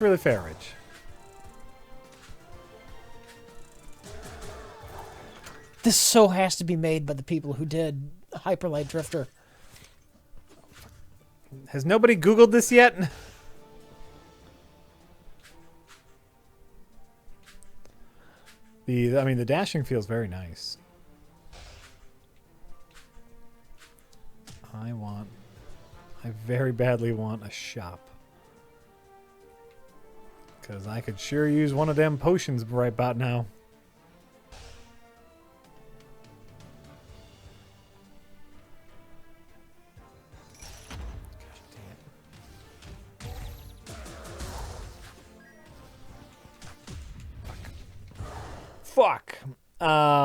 Really fair, Rich. This so has to be made by the people who did Hyperlight Drifter. Has nobody Googled this yet? The dashing feels very nice. I very badly want a shop. Because I could sure use one of them potions right about now. Fuck. Not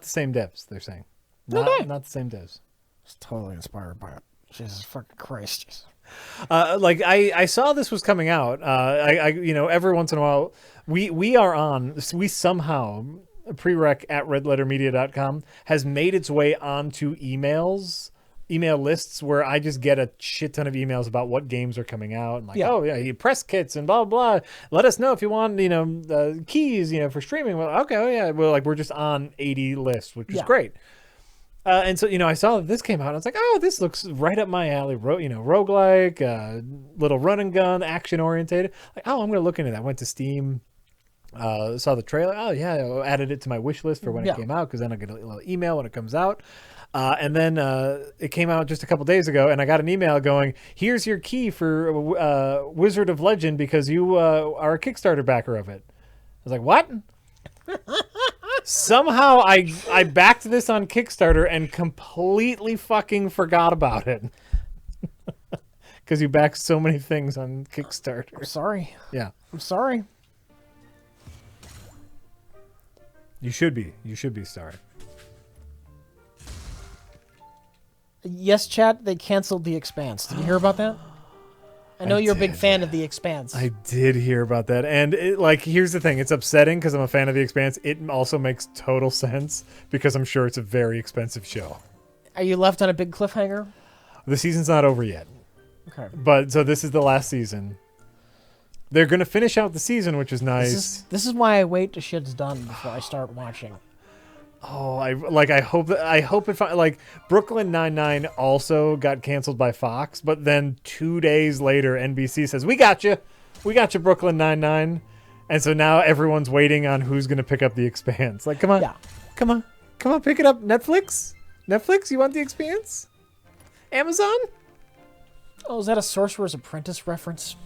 the same devs, they're saying. Not the same devs. It's totally inspired by it. Jesus fucking Christ. Like I saw this was coming out. Every once in a while we somehow prereq at redlettermedia.com has made its way onto email lists where I just get a shit ton of emails about what games are coming out and oh yeah, you press kits and blah blah blah. Let us know if you want keys for streaming. Well, okay, oh yeah, we're just on 80 lists, which is great. And so I saw that this came out and I was like, oh, this looks right up my alley. Roguelike, little run and gun, action orientated. Like, oh, I'm gonna look into that. Went to Steam. Saw the trailer. Oh yeah, I added it to my wish list for when it came out because then I get a little email when it comes out. And then it came out just a couple days ago, and I got an email going, "Here's your key for Wizard of Legend because you are a Kickstarter backer of it." I was like, "What?" Somehow I backed this on Kickstarter and completely fucking forgot about it. Because you back so many things on Kickstarter. I'm sorry. Yeah. I'm sorry. You should be. You should be sorry. Yes, chat, they canceled The Expanse. Did you hear about that? I know you're a big fan of The Expanse. I did hear about that. And here's the thing. It's upsetting because I'm a fan of The Expanse. It also makes total sense because I'm sure it's a very expensive show. Are you left on a big cliffhanger? The season's not over yet. Okay. But so this is the last season. They're going to finish out the season, which is nice. This is why I wait till shit's done before I start watching. Oh, I hope it Brooklyn Nine-Nine also got canceled by Fox, but then 2 days later NBC says, "We got you, Brooklyn Nine-Nine," and so now everyone's waiting on who's going to pick up The Expanse. Like, come on, pick it up, Netflix, you want The Expanse? Amazon? Oh, is that a Sorcerer's Apprentice reference?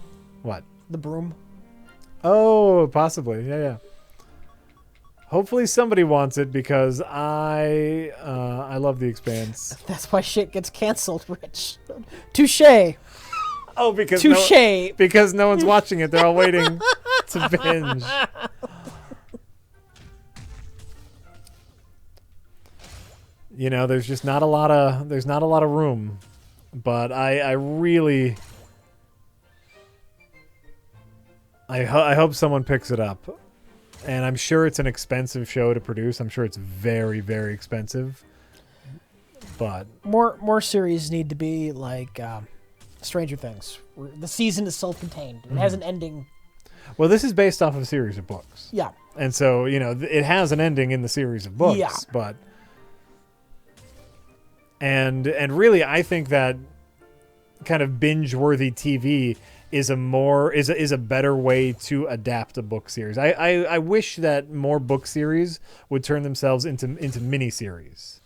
What? The broom? Oh, possibly, yeah. Hopefully somebody wants it because I love The Expanse. That's why shit gets canceled, Rich. Touché. Oh, because touché. Because no one's watching it. They're all waiting to binge. There's just not a lot of room. But I really I hope someone picks it up. And I'm sure it's an expensive show to produce. I'm sure it's very, very expensive. But more series need to be like Stranger Things. The season is self-contained. It has an ending. Well, this is based off of a series of books. Yeah. And so, it has an ending in the series of books. Yeah. But and really, I think that kind of binge-worthy TV is a better way to adapt a book series. I wish that more book series would turn themselves into miniseries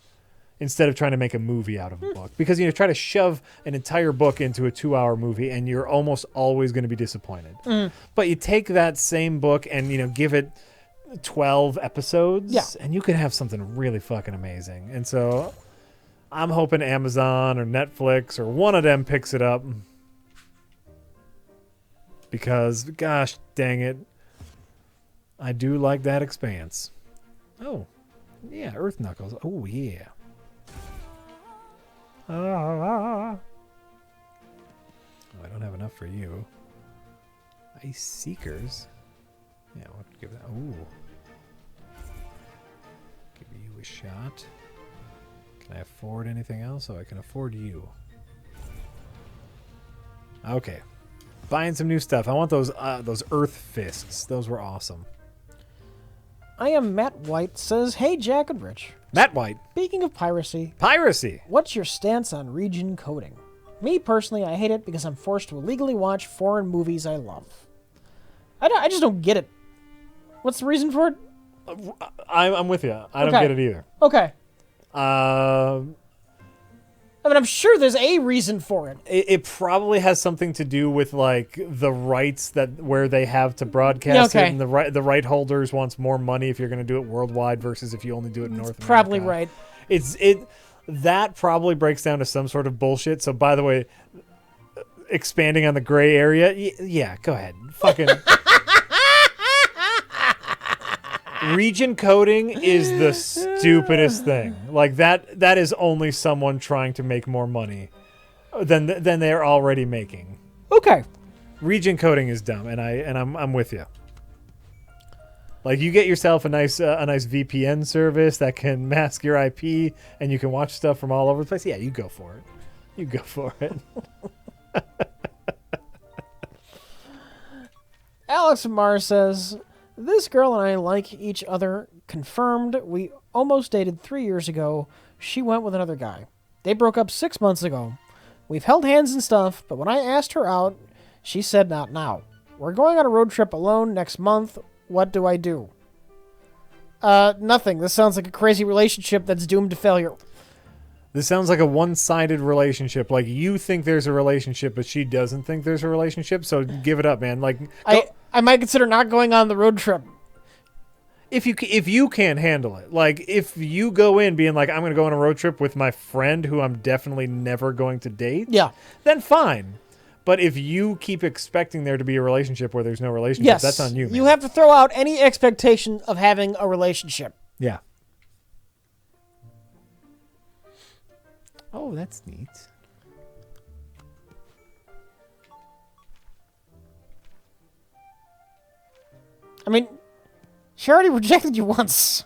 instead of trying to make a movie out of a book. Because try to shove an entire book into a 2-hour movie and you're almost always going to be disappointed. But you take that same book and give it 12 episodes and you can have something really fucking amazing. And so I'm hoping Amazon or Netflix or one of them picks it up. Because, gosh dang it, I do like that Expanse. Oh, yeah, Earth Knuckles. Oh, yeah. Oh, I don't have enough for you. Ice Seekers. Yeah, I'll give that. Ooh. Give you a shot. Can I afford anything else? Oh, I can afford you. Okay. Buying some new stuff. I want those Earth fists. Those were awesome. I am Matt White says, hey, Jack and Rich. Matt White. Speaking of piracy, Piracy. what's your stance on region coding? Me, personally, I hate it because I'm forced to illegally watch foreign movies I love. I just don't get it. What's the reason for it? I'm with you. I don't Okay. get it either. Okay. Uh, I mean, I'm sure there's a reason for it. it probably has something to do with like the rights that where they have to broadcast Okay. it, and the right holders wants more money if you're going to do it worldwide versus if you only do it in North America. Probably right. That probably breaks down to some sort of bullshit. So, by the way, expanding on the gray area, yeah, go ahead. Fucking region coding is the stupidest thing. Like that is only someone trying to make more money than they're already making. Okay. Region coding is dumb, and I'm with you. Like, you get yourself a nice VPN service that can mask your IP, and you can watch stuff from all over the place. Yeah, you go for it. You go for it. Alex Mars says, this girl and I like each other. Confirmed. We almost dated 3 years ago. She went with another guy. They broke up 6 months ago. We've held hands and stuff, but when I asked her out, she said not now. We're going on a road trip alone next month. What do I do? Nothing. This sounds like a crazy relationship that's doomed to failure. This sounds like a one-sided relationship. Like, you think there's a relationship, but she doesn't think there's a relationship. So give it up, man. Like, I might consider not going on the road trip. if you can't handle it. Like, if you go in being like, I'm going to go on a road trip with my friend who I'm definitely never going to date. Yeah. Then fine. But if you keep expecting there to be a relationship where there's no relationship, Yes. that's on you, man. You have to throw out any expectation of having a relationship. Yeah. Oh, that's neat. I mean, she already rejected you once.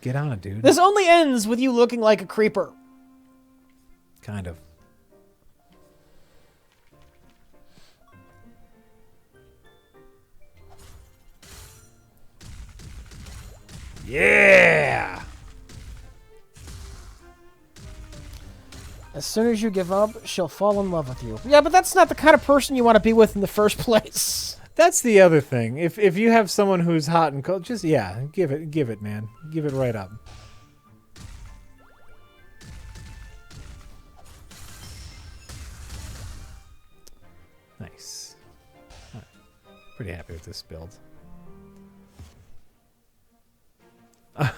Get on it, dude. This only ends with you looking like a creeper. Kind of. Yeah. As soon as you give up, she'll fall in love with you. Yeah, but that's not the kind of person you want to be with in the first place. That's the other thing. If you have someone who's hot and cold, just give it, man. Give it right up. Nice. All right. Pretty happy with this build.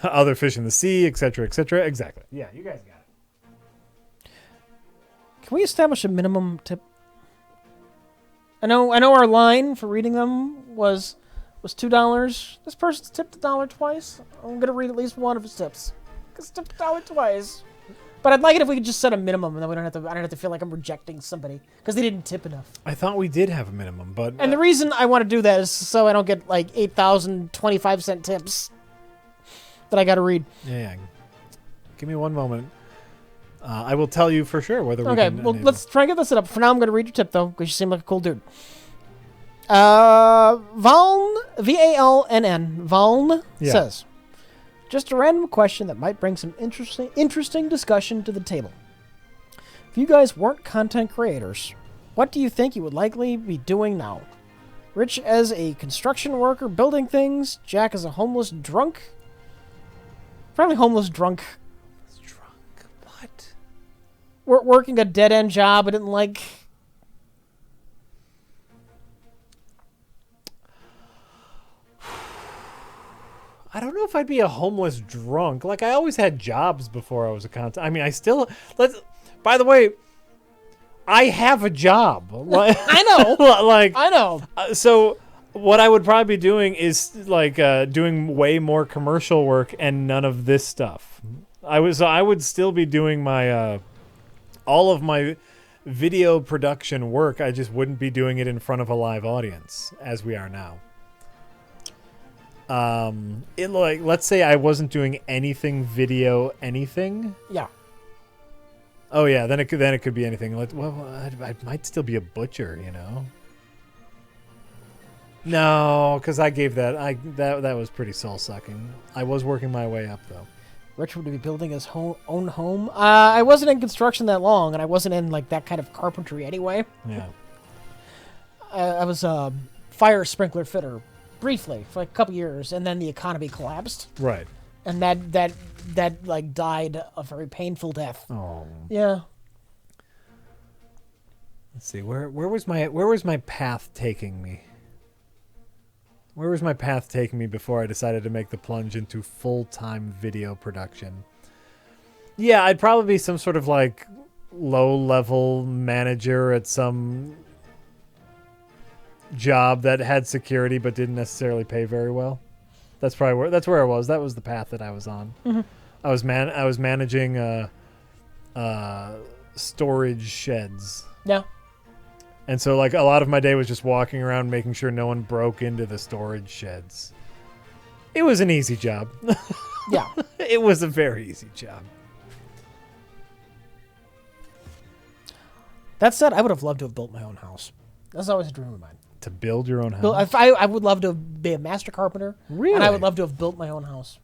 Other fish in the sea, etc., etc. Exactly. Yeah, you guys got it. Can we establish a minimum tip? I know our line for reading them was $2. This person's tipped $1 twice. I'm gonna read at least one of his tips. Cause tipped $1 twice. But I'd like it if we could just set a minimum, and then I don't have to feel like I'm rejecting somebody because they didn't tip enough. I thought we did have a minimum, but And the reason I want to do that is so I don't get like 8,000 25-cent tips that I got to read. yeah. Give me one moment. I will tell you for sure whether we Okay, can. well, enable. let's try and get this set up. For now, I'm going to read your tip, though, because you seem like a cool dude. Valn, V-A-L-N-N, Valn Yeah. says, just a random question that might bring some interesting discussion to the table. If you guys weren't content creators, what do you think you would likely be doing now? Rich as a construction worker building things, Jack as a homeless drunk. Probably homeless drunk. Drunk. What? Working a dead-end job I didn't like. I don't know if I'd be a homeless drunk. Like, I always had jobs before I was a content. I mean, I still. By the way, I have a job. Like, I know. like, I know. so what I would probably be doing is like doing way more commercial work and none of this stuff. I would still be doing my all of my video production work. I just wouldn't be doing it in front of a live audience as we are now. Let's say I wasn't doing anything video anything. Yeah. Oh yeah, then it could be anything. Like, well, I might still be a butcher, you know. No, because I gave that was pretty soul sucking. I was working my way up though. Richard would be building his own home. I wasn't in construction that long, and I wasn't in like that kind of carpentry anyway. Yeah. I was a fire sprinkler fitter briefly for like a couple years, and then the economy collapsed, Right. and that like died a very painful death. Oh. Yeah. Let's see. Where was my path taking me? Where was my path taking me before I decided to make the plunge into full-time video production? Yeah, I'd probably be some sort of like low-level manager at some job that had security but didn't necessarily pay very well. That's where I was. That was the path that I was on. Mm-hmm. I was managing storage sheds. Yeah. And so, like, a lot of my day was just walking around making sure no one broke into the storage sheds. It was an easy job. Yeah. It was a very easy job. That said, I would have loved to have built my own house. That's always a dream of mine. To build your own house? I would love to be a master carpenter. Really? And I would love to have built my own house.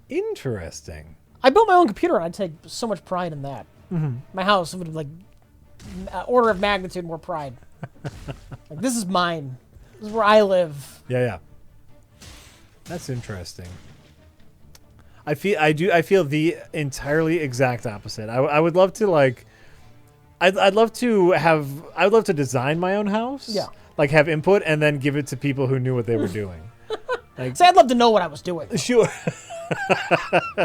Interesting. I built my own computer, and I'd take so much pride in that. Mm-hmm. My house would have, like, order of magnitude more pride. Like, this is mine. This is where I live. Yeah. That's interesting. I feel the entirely exact opposite. I would love to, like, I'd love to design my own house. Yeah. Like, have input and then give it to people who knew what they were doing. Like, See, I'd love to know what I was doing. sure.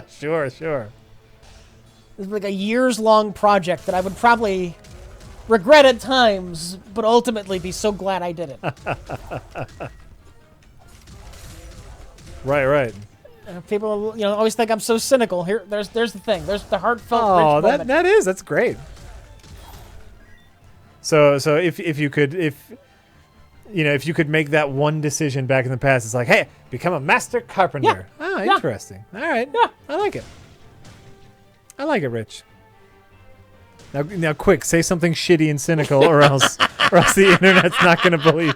Sure. It's like a years-long project that I would probably regret at times, but ultimately be so glad I did it. Right. People, always think I'm so cynical. Here, there's the thing. There's the heartfelt. Oh, rich moment. that's great. So if you could make that one decision back in the past, it's like, hey, become a master carpenter. Yeah. Ah, Yeah. interesting. All right. Yeah. I like it, Rich. Now, quick, say something shitty and cynical, or else the internet's not going to believe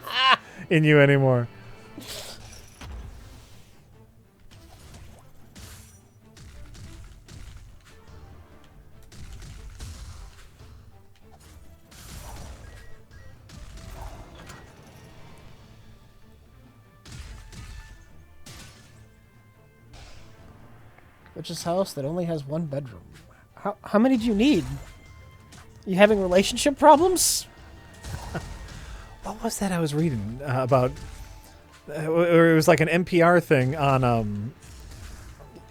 in you anymore. Rich's house that only has one bedroom. How many do you need? You having relationship problems? What was that I was reading about? Or it was like an NPR thing on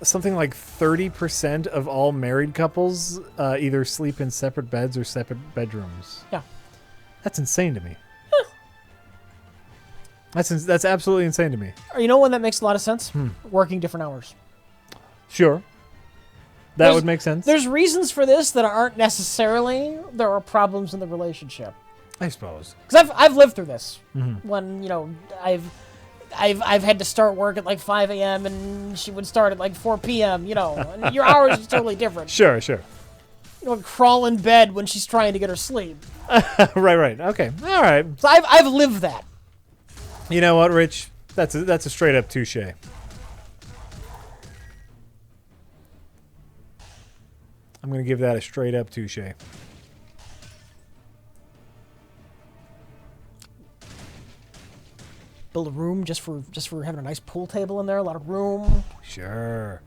something like 30% of all married couples either sleep in separate beds or separate bedrooms. Yeah. That's insane to me. That's absolutely insane to me. You know when that makes a lot of sense? Working different hours. Sure. That would make sense. There's reasons for this that aren't necessarily there are problems in the relationship. I suppose. Because I've lived through this. Mm-hmm. When I've had to start work at like 5 a.m. and she would start at like 4 p.m. And your hours are totally different. Sure. Crawl in bed when she's trying to get her sleep. Right. Okay. All right. So I've lived that. You know what, Rich? That's a straight up touche. I'm going to give that a straight up touche. Build a room just for having a nice pool table in there, a lot of room. Sure.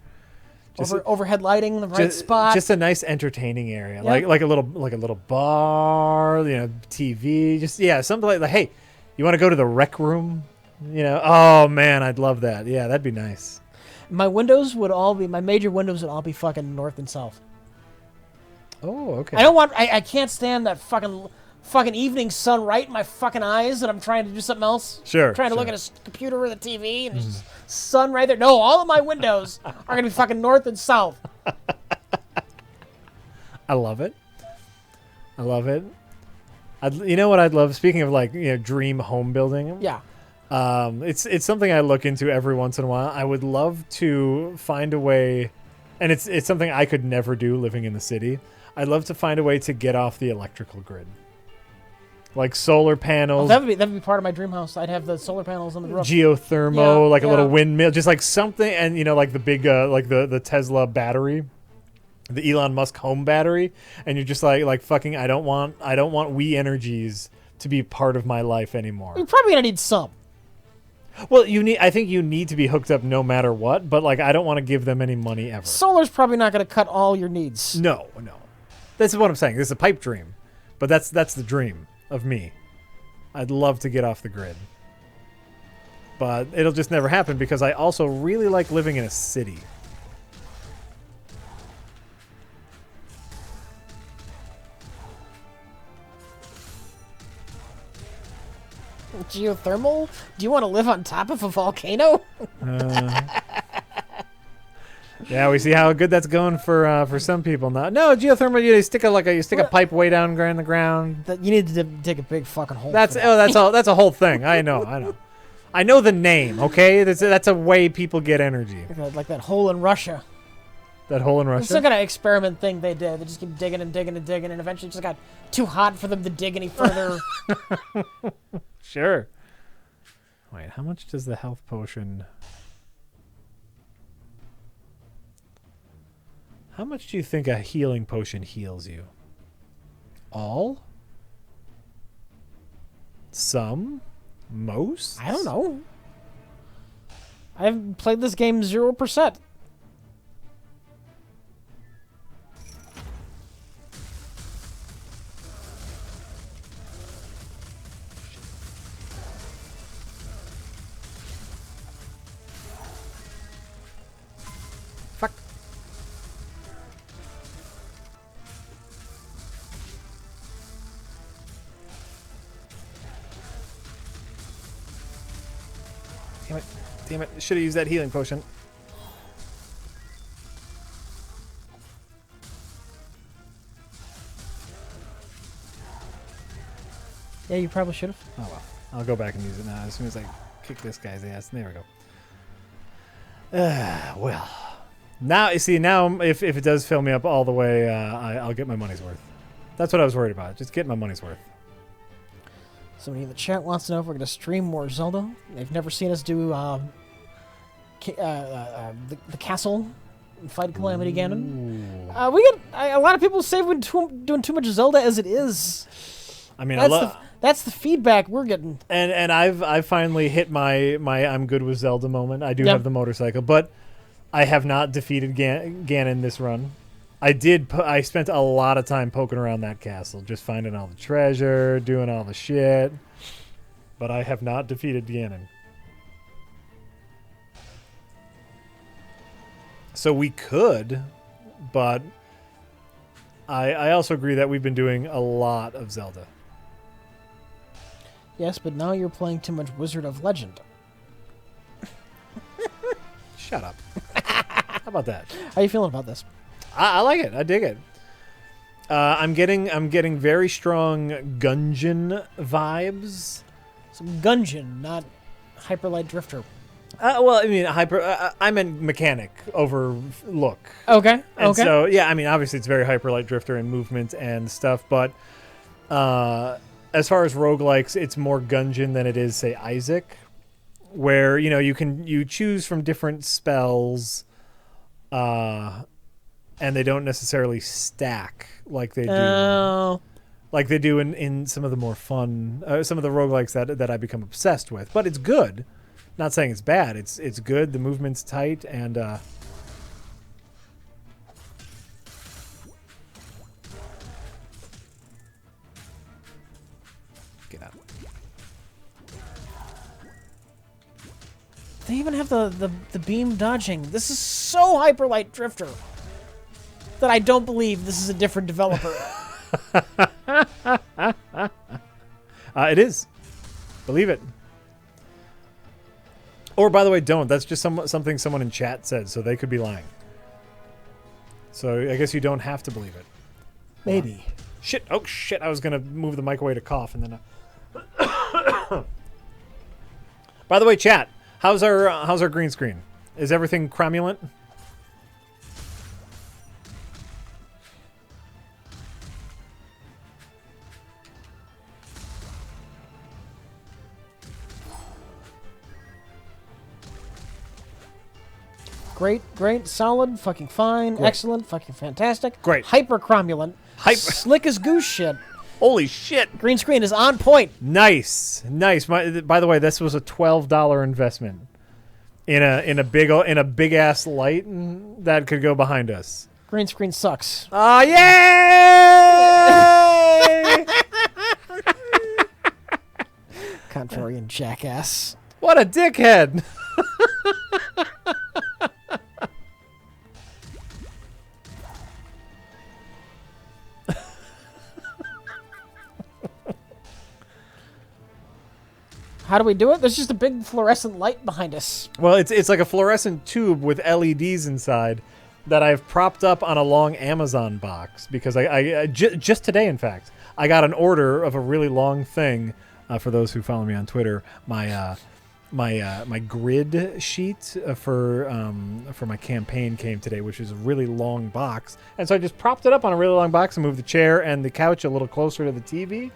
Overhead lighting in the right spot. Just a nice entertaining area, Yeah. like a little bar, TV. Something like, hey, you want to go to the rec room? Oh man, I'd love that. Yeah, that'd be nice. My major windows would all be fucking north and south. Oh, okay. I can't stand that fucking evening sun right in my fucking eyes and I'm trying to do something else. Sure. Trying to look at a computer or the TV and there's just sun right there. No, all of my windows are going to be fucking north and south. I love it. You know what I'd love? Speaking of dream home building. Yeah. It's something I look into every once in a while. I would love to find a way, and it's something I could never do living in the city. I'd love to find a way to get off the electrical grid. Like solar Oh, panels, that'd be part of my dream house. I'd have the solar panels on the roof. geothermal, Yeah, like a little yeah. windmill, just like something, and like the big, like the Tesla battery, the Elon Musk home battery, and you're just like fucking. I don't want Wii energies to be part of my life anymore. You're probably gonna need some. Well, I think you need to be hooked up no matter what, but like I don't want to give them any money ever. Solar's probably not gonna cut all your needs. No. This is what I'm saying. This is a pipe dream, but that's the dream of me. I'd love to get off the grid. But it'll just never happen because I also really like living in a city. Geothermal? Do you want to live on top of a volcano? Yeah, we see how good that's going for some people now. No, geothermal, you stick a pipe way down in the ground. You need to dig a big fucking hole. That's for that. all. That's a whole thing. I know. I know the name. Okay, that's a way people get energy. Like that hole in Russia. That hole in It's some Russia. kind of experiment thing they did. They just keep digging and digging and digging, and eventually it just got too hot for them to dig any further. Sure. Wait, how much does the health potion? How much do you think a healing potion heals you? All? Some? Most? I don't know. I've played this game 0%. Fuck. Damn it. Should have used that healing potion. Yeah, you probably should have. Oh well. I'll go back and use it now as soon as I kick this guy's ass. There we go. Well. Now, you see, if it does fill me up all the way, I'll get my money's worth. That's what I was worried about. Just get my money's worth. Somebody in the chat wants to know if we're going to stream more Zelda. They've never seen us do the castle and fight Calamity Ganon. A lot of people say we're doing too much Zelda as it is. I mean, That's the feedback we're getting. And I've finally hit my I'm good with Zelda moment. I do Yep. have the motorcycle, but I have not defeated Ganon this run. I spent a lot of time poking around that castle, just finding all the treasure, doing all the shit. But I have not defeated Ganon. So we could, but I also agree that we've been doing a lot of Zelda. Yes, but now you're playing too much Wizard of Legend. Shut up. How about that? How you feeling about this? I like it. I dig it. I'm getting very strong Gungeon vibes. Some Gungeon, not Hyperlight Drifter. Well, I mean, I meant mechanic over look. Okay. And so, yeah, I mean, obviously it's very Hyperlight Drifter in movement and stuff, but as far as roguelikes, it's more Gungeon than it is, say, Isaac, where, you choose from different spells, and they don't necessarily stack like they do. Oh. Like they do in some of the more fun, some of the roguelikes that I become obsessed with. But it's good. Not saying it's bad. It's good. The movement's tight, and get out. They even have the beam dodging. This is so Hyperlight Drifter that I don't believe this is a different developer. It is. Believe it. Or, by the way, don't. That's just something someone in chat said, so they could be lying. So I guess you don't have to believe it. Maybe. Shit. Oh, shit. I was going to move the mic away to cough, and then... By the way, chat, how's our green screen? Is everything cromulent? great, solid, fucking fine, Great. excellent, fucking fantastic. Great. Hyper-cromulent. Slick as goose shit. Holy shit. Green screen is on point. Nice. By the way, this was a $12 investment in a big ass light that could go behind us. Green screen sucks. Oh, yay! Contrarian jackass. What a dickhead. How do we do it? There's just a big fluorescent light behind us. Well, it's like a fluorescent tube with LEDs inside that I've propped up on a long Amazon box because just today, in fact, I got an order of a really long thing. For those who follow me on Twitter, my grid sheet for my campaign came today, which is a really long box, and so I just propped it up on a really long box and moved the chair and the couch a little closer to the TV.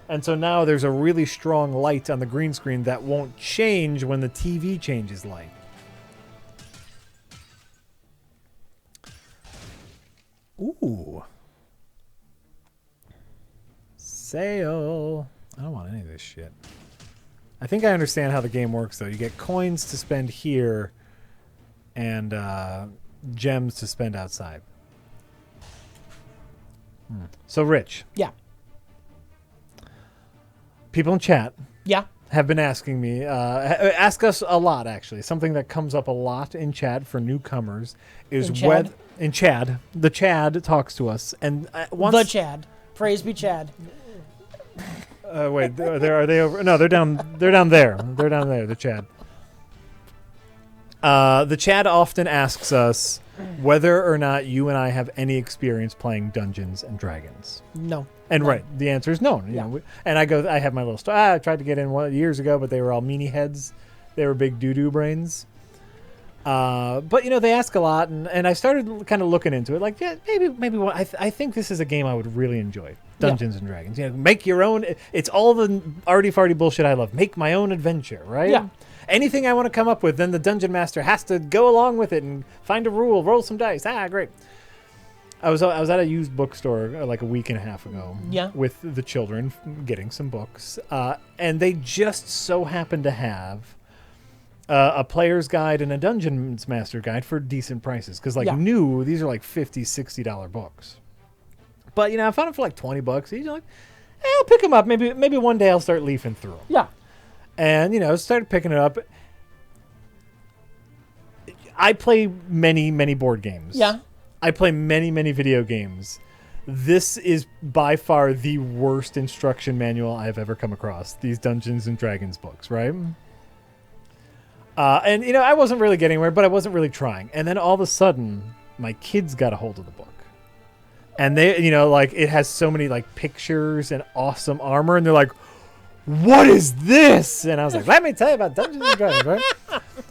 And so now there's a really strong light on the green screen that won't change when the TV changes light. Ooh. Sale. I don't want any of this shit. I think I understand how the game works, though. You get coins to spend here and gems to spend outside. So, Rich. Yeah. People in chat Yeah. have been asking me, ask us a lot, actually. Something that comes up a lot in chat for newcomers is Chad? in Chad. The Chad talks to us. And once The Chad. Praise be Chad. wait, are they over? No, they're down there. They're down there, the Chad. The Chad often asks us whether or not you and I have any experience playing Dungeons and Dragons. No. And right, the answer is no. You know, and I have my little story. I tried to get in years ago, but they were all meanie heads. They were big doo-doo brains. But they ask a lot, and I started kind of looking into it. Like, yeah, maybe one. I think this is a game I would really enjoy. Dungeons and Dragons. Make your own. It's all the arty-farty bullshit I love. Make my own adventure, right? Yeah. Anything I want to come up with, then the dungeon master has to go along with it and find a rule, roll some dice. Great. I was at a used bookstore like a week and a half ago. Yeah. With the children getting some books, and they just so happened to have a player's guide and a dungeons master guide for decent prices. Because new, these are like $50, $60 books. But I found them for like $20. You're like, I'll pick them up. Maybe one day I'll start leafing through them. Yeah. And started picking it up. I play many board games. Yeah. I play many video games. This is by far the worst instruction manual I've ever come across. These Dungeons and Dragons books, right? And I wasn't really getting anywhere, but I wasn't really trying. And then all of a sudden, my kids got a hold of the book. And they, it has so many pictures and awesome armor, and they're like, "What is this?" And I was like, "Let me tell you about Dungeons and Dragons," right?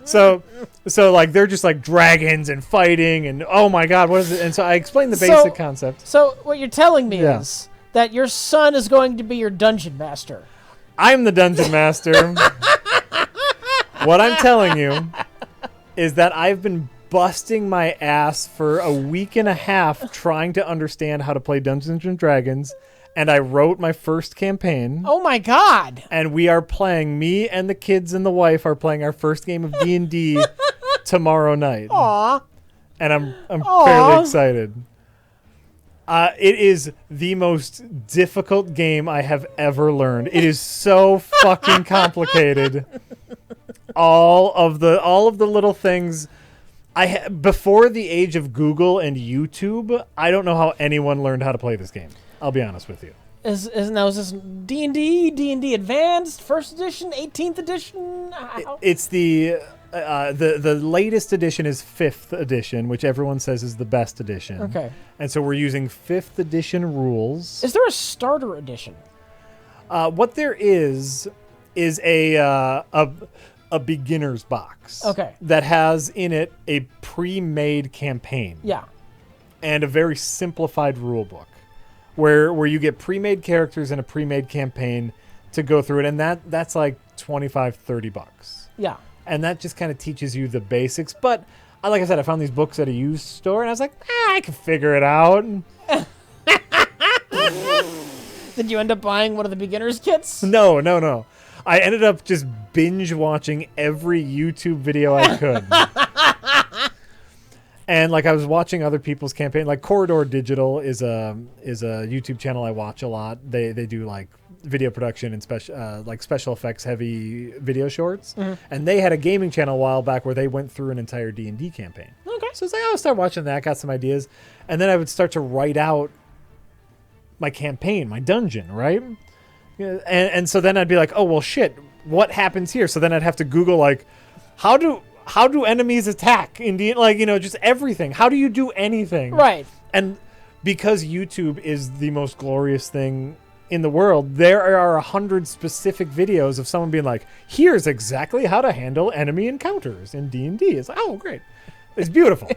So they're just dragons and fighting, and oh my god, what is it? And so I explained the basic concept. So what you're telling me is that your son is going to be your dungeon master. I'm the dungeon master. What I'm telling you is that I've been busting my ass for a week and a half trying to understand how to play Dungeons and Dragons, and I wrote my first campaign. Oh my god. And we are playing, me and the kids and the wife are playing our first game of D&D tomorrow night. Aww. And I'm fairly excited. It is the most difficult game I have ever learned. It is so fucking complicated. All of the little things. Before the age of Google and YouTube, I don't know how anyone learned how to play this game. I'll be honest with you. Is this D&D Advanced, First Edition, 18th Edition? It's the latest edition is 5th edition, which everyone says is the best edition. Okay. And so we're using 5th edition rules. Is there a starter edition? What there is a beginner's box. Okay. That has in it a pre-made campaign. Yeah. And a very simplified rule book where you get pre-made characters and a pre-made campaign to go through it, and that's like $25-$30. Yeah. And that just kind of teaches you the basics, but like I said, I found these books at a used store, and I was like, I can figure it out. Did you end up buying one of the beginner's kits? No. I ended up just binge watching every YouTube video I could. And like I was watching other people's campaign, like Corridor Digital is a YouTube channel I watch a lot. They do like video production and special effects heavy video shorts. Mm-hmm. And they had a gaming channel a while back where they went through an entire D&D campaign. Okay. So it's like, I'll start watching that, got some ideas. And then I would start to write out my campaign, my dungeon, right? And so then I'd be like, oh, well, shit, what happens here? So then I'd have to Google, like, how do enemies attack? Like, just everything. How do you do anything? Right. And because YouTube is the most glorious thing in the world, there are 100 specific videos of someone being like, here's exactly how to handle enemy encounters in D&D. It's like, oh, great. It's beautiful.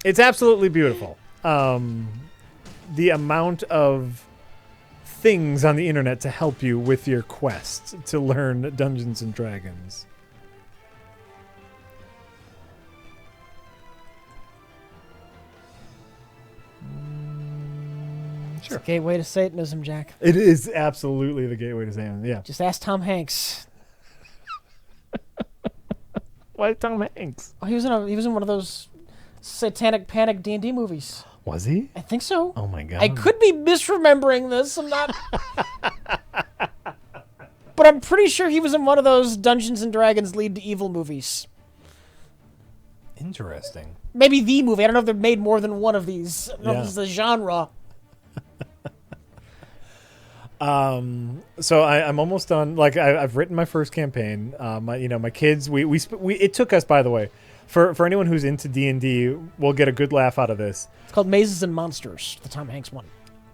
It's absolutely beautiful. The amount of things on the internet to help you with your quest to learn Dungeons and Dragons. It's a gateway to Satanism, Jack. It is absolutely the gateway to Satanism, yeah. Just ask Tom Hanks. Why Tom Hanks? Oh, he was in one of those Satanic Panic D&D movies. Was he? I think so. Oh my god. I could be misremembering this. I'm not. But I'm pretty sure he was in one of those Dungeons and Dragons Lead to Evil movies. Interesting. Maybe the movie. I don't know if they've made more than one of these. I don't know if this is a genre. So I'm almost done. Like I've written my first campaign. My kids. We it took us, by the way, for anyone who's into D&D, we'll get a good laugh out of this. It's called Mazes and Monsters, the Tom Hanks one.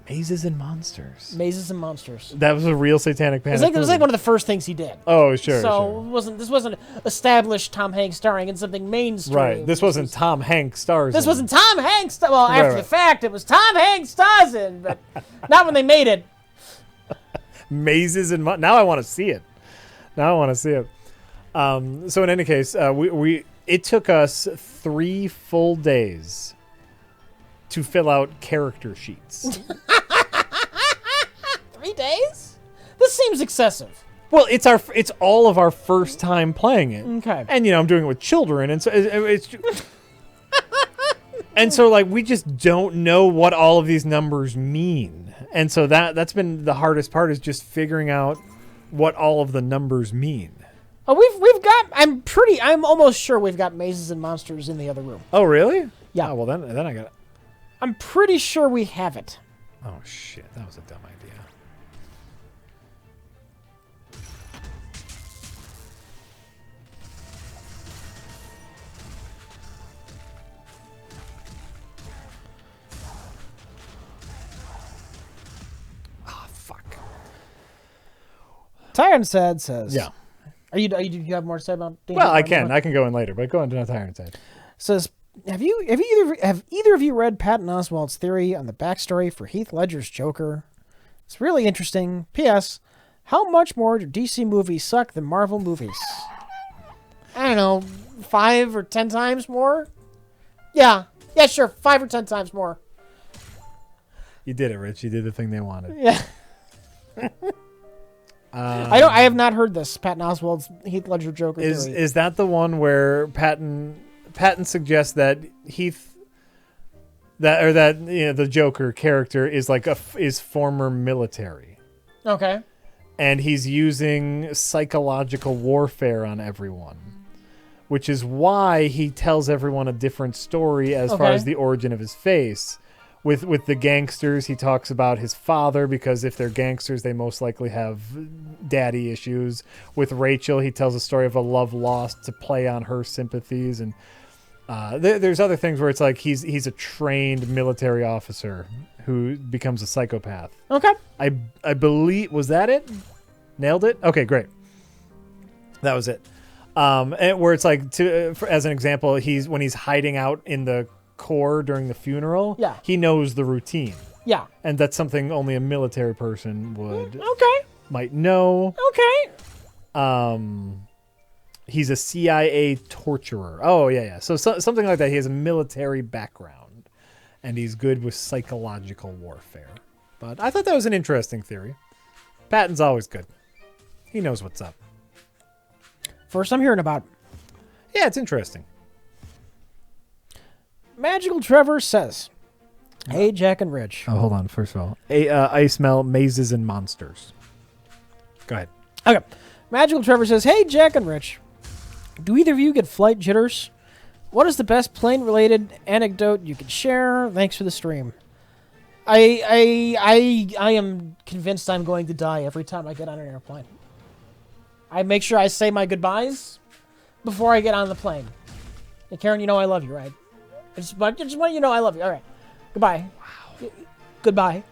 Mazes and Monsters. Mazes and Monsters. That was a real Satanic Panic. It was like one of the first things he did. Oh, sure. So sure. This wasn't established Tom Hanks starring in something mainstream. Right. This wasn't Tom Hanks stars. This wasn't Tom Hanks. Well, after the fact, it was Tom Hanks stars in, but not when they made it. Mazes and now I want to see it. So in any case, it took us 3 full days to fill out character sheets. 3 days? This seems excessive. Well, it's all of our first time playing it. Okay. And I'm doing it with children, and so it's and so like we just don't know what all of these numbers mean. And so that's been the hardest part, is just figuring out what all of the numbers mean. Oh, we've got. I'm almost sure we've got Mazes and Monsters in the other room. Oh, really? Yeah. Oh, well, then I got it. I'm pretty sure we have it. Oh, shit. That was a dumb idea. Ah, fuck. Tyrant says. Yeah. Do you have more to say about? Well, I can go in later, but go on to Tyrant Side. Says, have either of you read Patton Oswalt's theory on the backstory for Heath Ledger's Joker? It's really interesting. P.S. How much more do DC movies suck than Marvel movies? I don't know, 5 or 10 times more? Yeah, sure, 5 or 10 times more. You did it, Rich. You did the thing they wanted. Yeah. I have not heard this. Patton Oswalt's Heath Ledger Joker theory. Is that the one where Patton suggests that the Joker character is like is former military? Okay. And he's using psychological warfare on everyone, which is why he tells everyone a different story as far as the origin of his face. With the gangsters, he talks about his father, because if they're gangsters, they most likely have daddy issues. With Rachel, he tells a story of a love lost to play on her sympathies. And there's other things where it's like he's a trained military officer who becomes a psychopath. Okay. I believe, was that it? Nailed it? Okay, great. That was it. And where it's like, as an example, when he's hiding out in the core during the funeral, he knows the routine. Yeah. And that's something only a military person might know. Okay. He's a CIA torturer. Oh, yeah. So something like that. He has a military background, and he's good with psychological warfare. But I thought that was an interesting theory. Patton's always good. He knows what's up. First I'm hearing about. Yeah, it's interesting. Magical Trevor says, "Hey, Jack and Rich." Oh, hold on. First of all, I smell mazes and monsters. Go ahead. Okay. Magical Trevor says, "Hey, Jack and Rich. Do either of you get flight jitters? What is the best plane-related anecdote you could share? Thanks for the stream." I am convinced I'm going to die every time I get on an airplane. I make sure I say my goodbyes before I get on the plane. Hey, Karen, you know I love you, right? I just want you to know I love you. All right. Goodbye. Wow. Goodbye.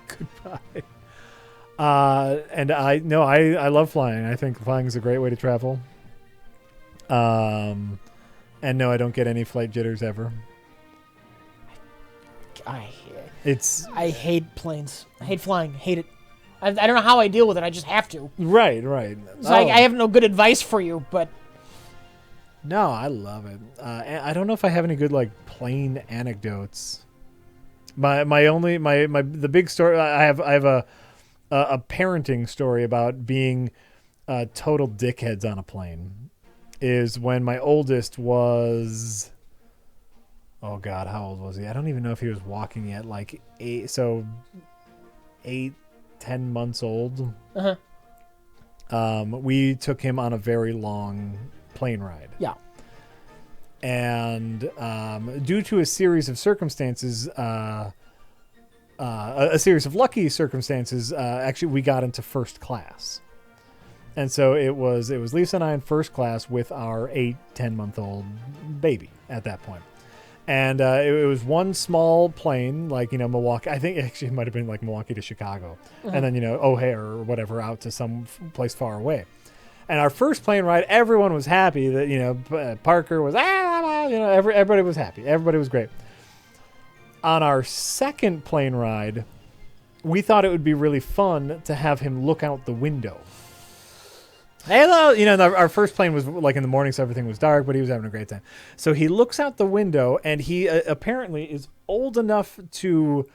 Goodbye. And I love flying. I think flying is a great way to travel. And no, I don't get any flight jitters ever. I hate planes. I hate flying. Hate it. I don't know how I deal with it. I just have to. Right. So I have no good advice for you, but no, I love it. I don't know if I have any good like plane anecdotes. The big story I have a parenting story about being total dickheads on a plane is when my oldest was, oh God, how old was he? I don't even know if he was walking yet. Like 10 months old. We took him on a very long plane ride. Yeah. And due to a series of circumstances, a series of lucky circumstances, actually we got into first class. And so it was Lisa and I in first class with our 10-month-old baby at that point. And it was one small plane, like, Milwaukee. I think actually it might have been like Milwaukee to Chicago. And then, O'Hare or whatever out to some place far away. And our first plane ride, everyone was happy that, Parker was, everybody was happy. Everybody was great. On our second plane ride, we thought it would be really fun to have him look out the window. Hello, our first plane was like in the morning, so everything was dark, but he was having a great time. So he looks out the window, and he apparently is old enough to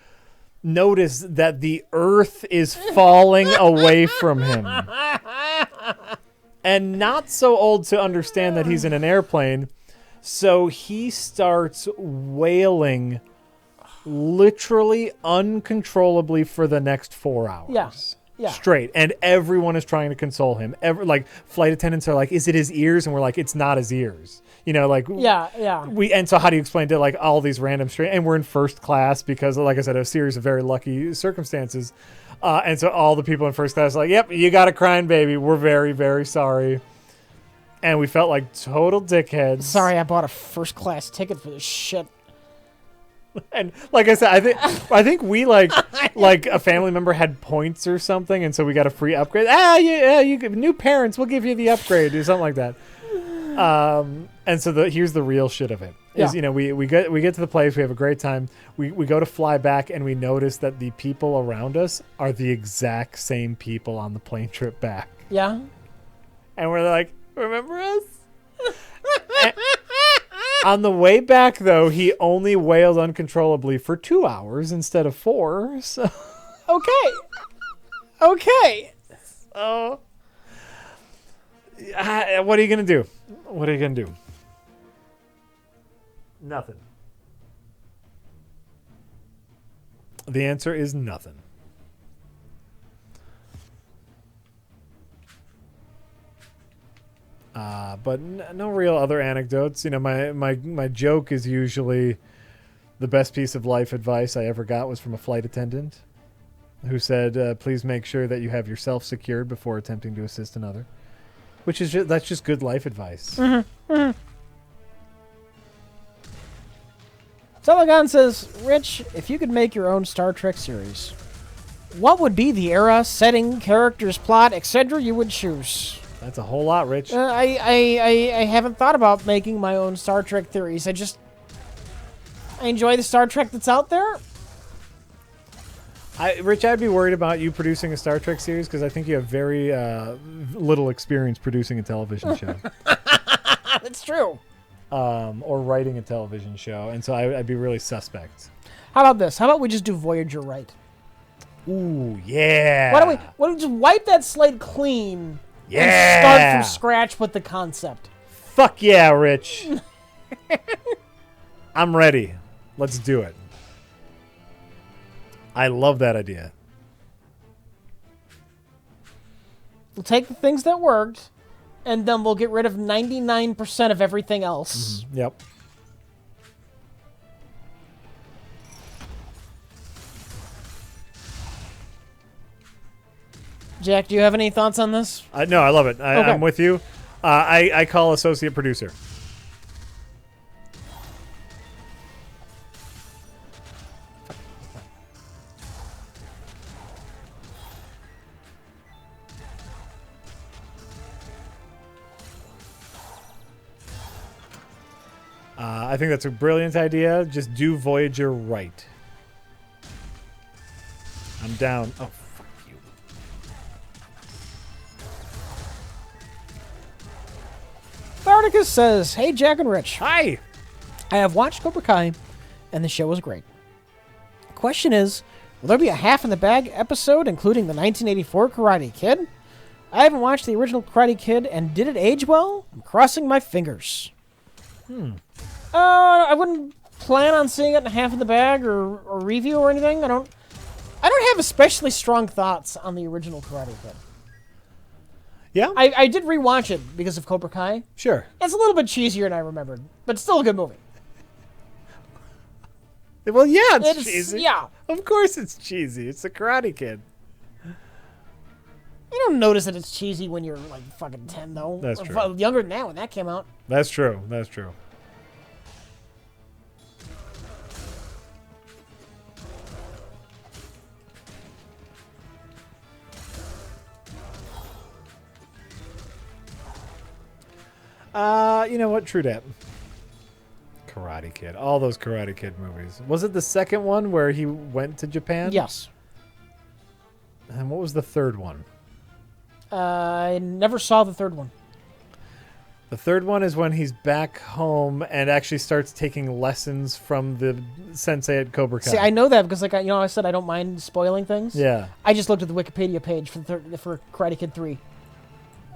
notice that the earth is falling away from him. And not so old to understand that he's in an airplane. So he starts wailing literally uncontrollably for the next 4 hours. Yeah. Straight. And everyone is trying to console him. Flight attendants are like, is it his ears? And we're like, it's not his ears. Yeah. And so how do you explain to like all these random and we're in first class because, like I said, a series of very lucky circumstances. And so all the people in first class are like, yep, you got a crying baby. We're very, very sorry. And we felt like total dickheads. Sorry, I bought a first class ticket for this shit. And like I said, I think we like a family member had points or something, and so we got a free upgrade. You new parents, we'll give you the upgrade or something like that. And so here's the real shit of it. Is we get to the place, we have a great time. We go to fly back, and we notice that the people around us are the exact same people on the plane trip back. Yeah. And we're like, remember us? On the way back, though, he only wailed uncontrollably for 2 hours instead of 4. So okay. So, what are you gonna do? Nothing. The answer is nothing. But no real other anecdotes. My joke is usually the best piece of life advice I ever got was from a flight attendant who said, please make sure that you have yourself secured before attempting to assist another. That's just good life advice. Telegon says, Rich, if you could make your own Star Trek series, what would be the era, setting, characters, plot, etc. you would choose? That's a whole lot, Rich. I haven't thought about making my own Star Trek theories. I enjoy the Star Trek that's out there. Rich, I'd be worried about you producing a Star Trek series because I think you have very little experience producing a television show. That's true. Or writing a television show, and so I'd be really suspect. How about this? How about we just do Voyager right? Ooh, yeah. Why don't we just wipe that slate clean Yeah. and start from scratch with the concept? Fuck yeah, Rich. I'm ready. Let's do it. I love that idea. We'll take the things that worked, and then we'll get rid of 99% of everything else. Mm-hmm. Yep. Jack, do you have any thoughts on this? No, I love it. Okay. I'm with you. I call associate producer. I think that's a brilliant idea. Just do Voyager right. I'm down. Oh, fuck you. Barticus says, "Hey, Jack and Rich. Hi. I have watched Cobra Kai, and the show was great. Question is, will there be a half in the bag episode including the 1984 Karate Kid? I haven't watched the original Karate Kid, and did it age well? I'm crossing my fingers." I wouldn't plan on seeing it in half in the bag or review or anything. I don't have especially strong thoughts on the original Karate Kid. Yeah? I did rewatch it because of Cobra Kai. Sure. It's a little bit cheesier than I remembered, but still a good movie. Well, yeah, it's cheesy. Yeah. Of course it's cheesy. It's the Karate Kid. You don't notice that it's cheesy when you're like fucking 10, though. That's true. Or younger than that when that came out. That's true. That's true. You know what? True that. Karate Kid. All those Karate Kid movies. Was it the second one where he went to Japan? Yes. And what was the third one? I never saw the third one. The third one is when he's back home and actually starts taking lessons from the sensei at Cobra Kai. See, I know that because, like, I said I don't mind spoiling things. Yeah. I just looked at the Wikipedia page for Karate Kid 3.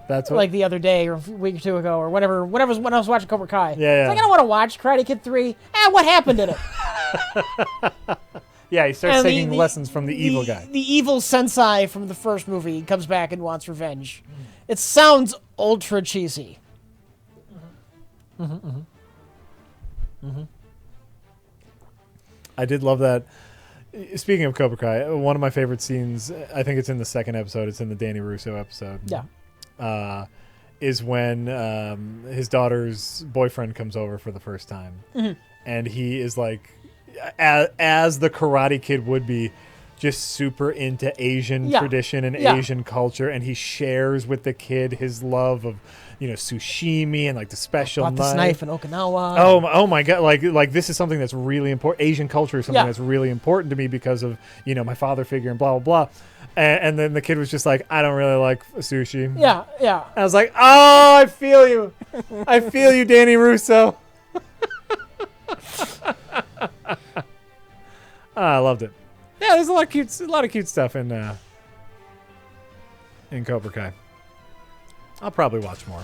That's what... Like the other day or a week or two ago or whatever when I was watching Cobra Kai. Yeah. It's like, I don't want to watch Karate Kid 3. What happened in it? Yeah, he starts And taking lessons from the evil guy. The evil sensei from the first movie comes back and wants revenge. It sounds ultra cheesy. I did love that. Speaking of Cobra Kai, one of my favorite scenes, I think it's in the second episode, it's in the Danny Russo episode. Yeah. Is when his daughter's boyfriend comes over for the first time. And he is like, as the Karate Kid would be, just super into Asian tradition and Asian culture. And he shares with the kid his love of, sushimi and like the special Bought this knife in Okinawa. Oh my God. Like this is something that's really important. Asian culture is something that's really important to me because of, my father figure and blah, blah, blah. And then the kid was just like, I don't really like sushi. Yeah. I was like, oh, I feel you. I feel you, Danny Russo. I loved it. Yeah, there's a lot of cute stuff in Cobra Kai. I'll probably watch more.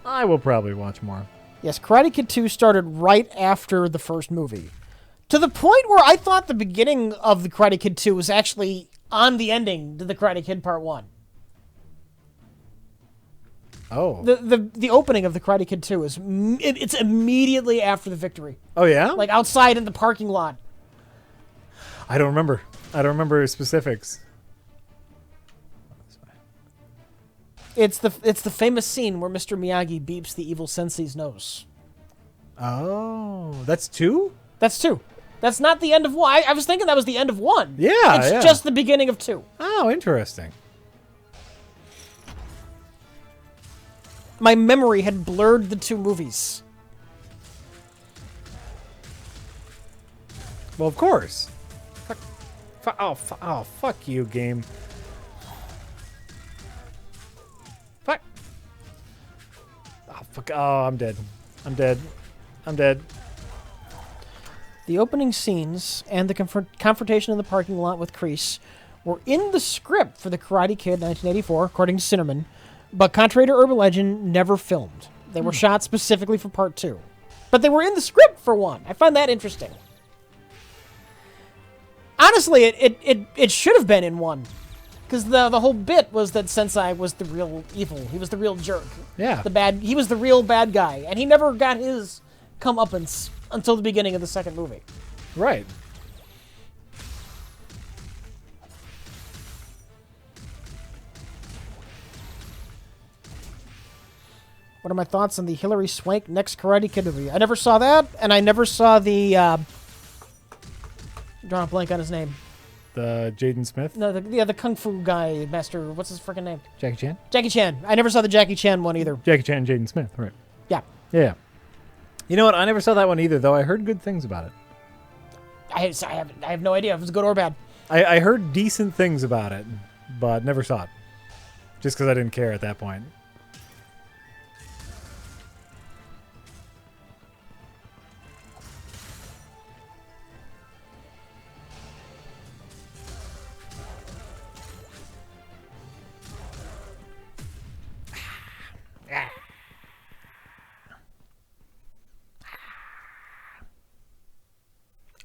I will probably watch more. Yes, Karate Kid 2 started right after the first movie. To the point where I thought the beginning of the Karate Kid 2 was actually on the ending to the Karate Kid Part 1. Oh. The opening of the Karate Kid 2 is it's immediately after the victory. Oh, yeah? Like outside in the parking lot. I don't remember specifics. It's the famous scene where Mr. Miyagi beeps the evil sensei's nose. Oh, that's 2? That's 2. That's not the end of 1. I was thinking that was the end of 1. Yeah, It's just the beginning of 2. Oh, interesting. My memory had blurred the 2 movies. Well, of course. Oh, fuck you, game. Fuck. Oh, fuck. Oh, I'm dead. I'm dead. I'm dead. The opening scenes and the confrontation in the parking lot with Kreese were in the script for The Karate Kid 1984, according to Cinnamon, but contrary to urban legend, never filmed. They were shot specifically for part 2. But they were in the script for 1. I find that interesting. Honestly, it should have been in 1. Because the whole bit was that Sensei was the real evil. He was the real jerk. Yeah. He was the real bad guy. And he never got his comeuppance until the beginning of the second movie. Right. What are my thoughts on the Hilary Swank next Karate Kid movie? I never saw that, and I never saw the... drawing a blank on his name. The Jaden Smith? No, the Kung Fu guy, master... What's his freaking name? Jackie Chan? Jackie Chan. I never saw the Jackie Chan one either. Jackie Chan and Jaden Smith, right. Yeah. Yeah. You know what? I never saw that one either, though. I heard good things about it. I have no idea if it was good or bad. I heard decent things about it, but never saw it. Just because I didn't care at that point.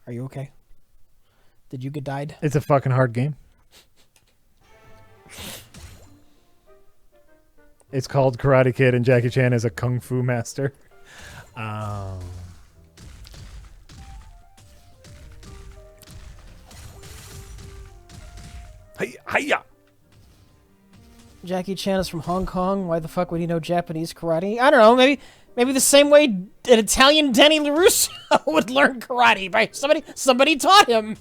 Are you okay? Did you get died? It's a fucking hard game. It's called Karate Kid, and Jackie Chan is a kung fu master. Hi-ya! Jackie Chan is from Hong Kong. Why the fuck would he know Japanese karate? I don't know. Maybe the same way an Italian Denny LaRusso would learn karate by somebody taught him.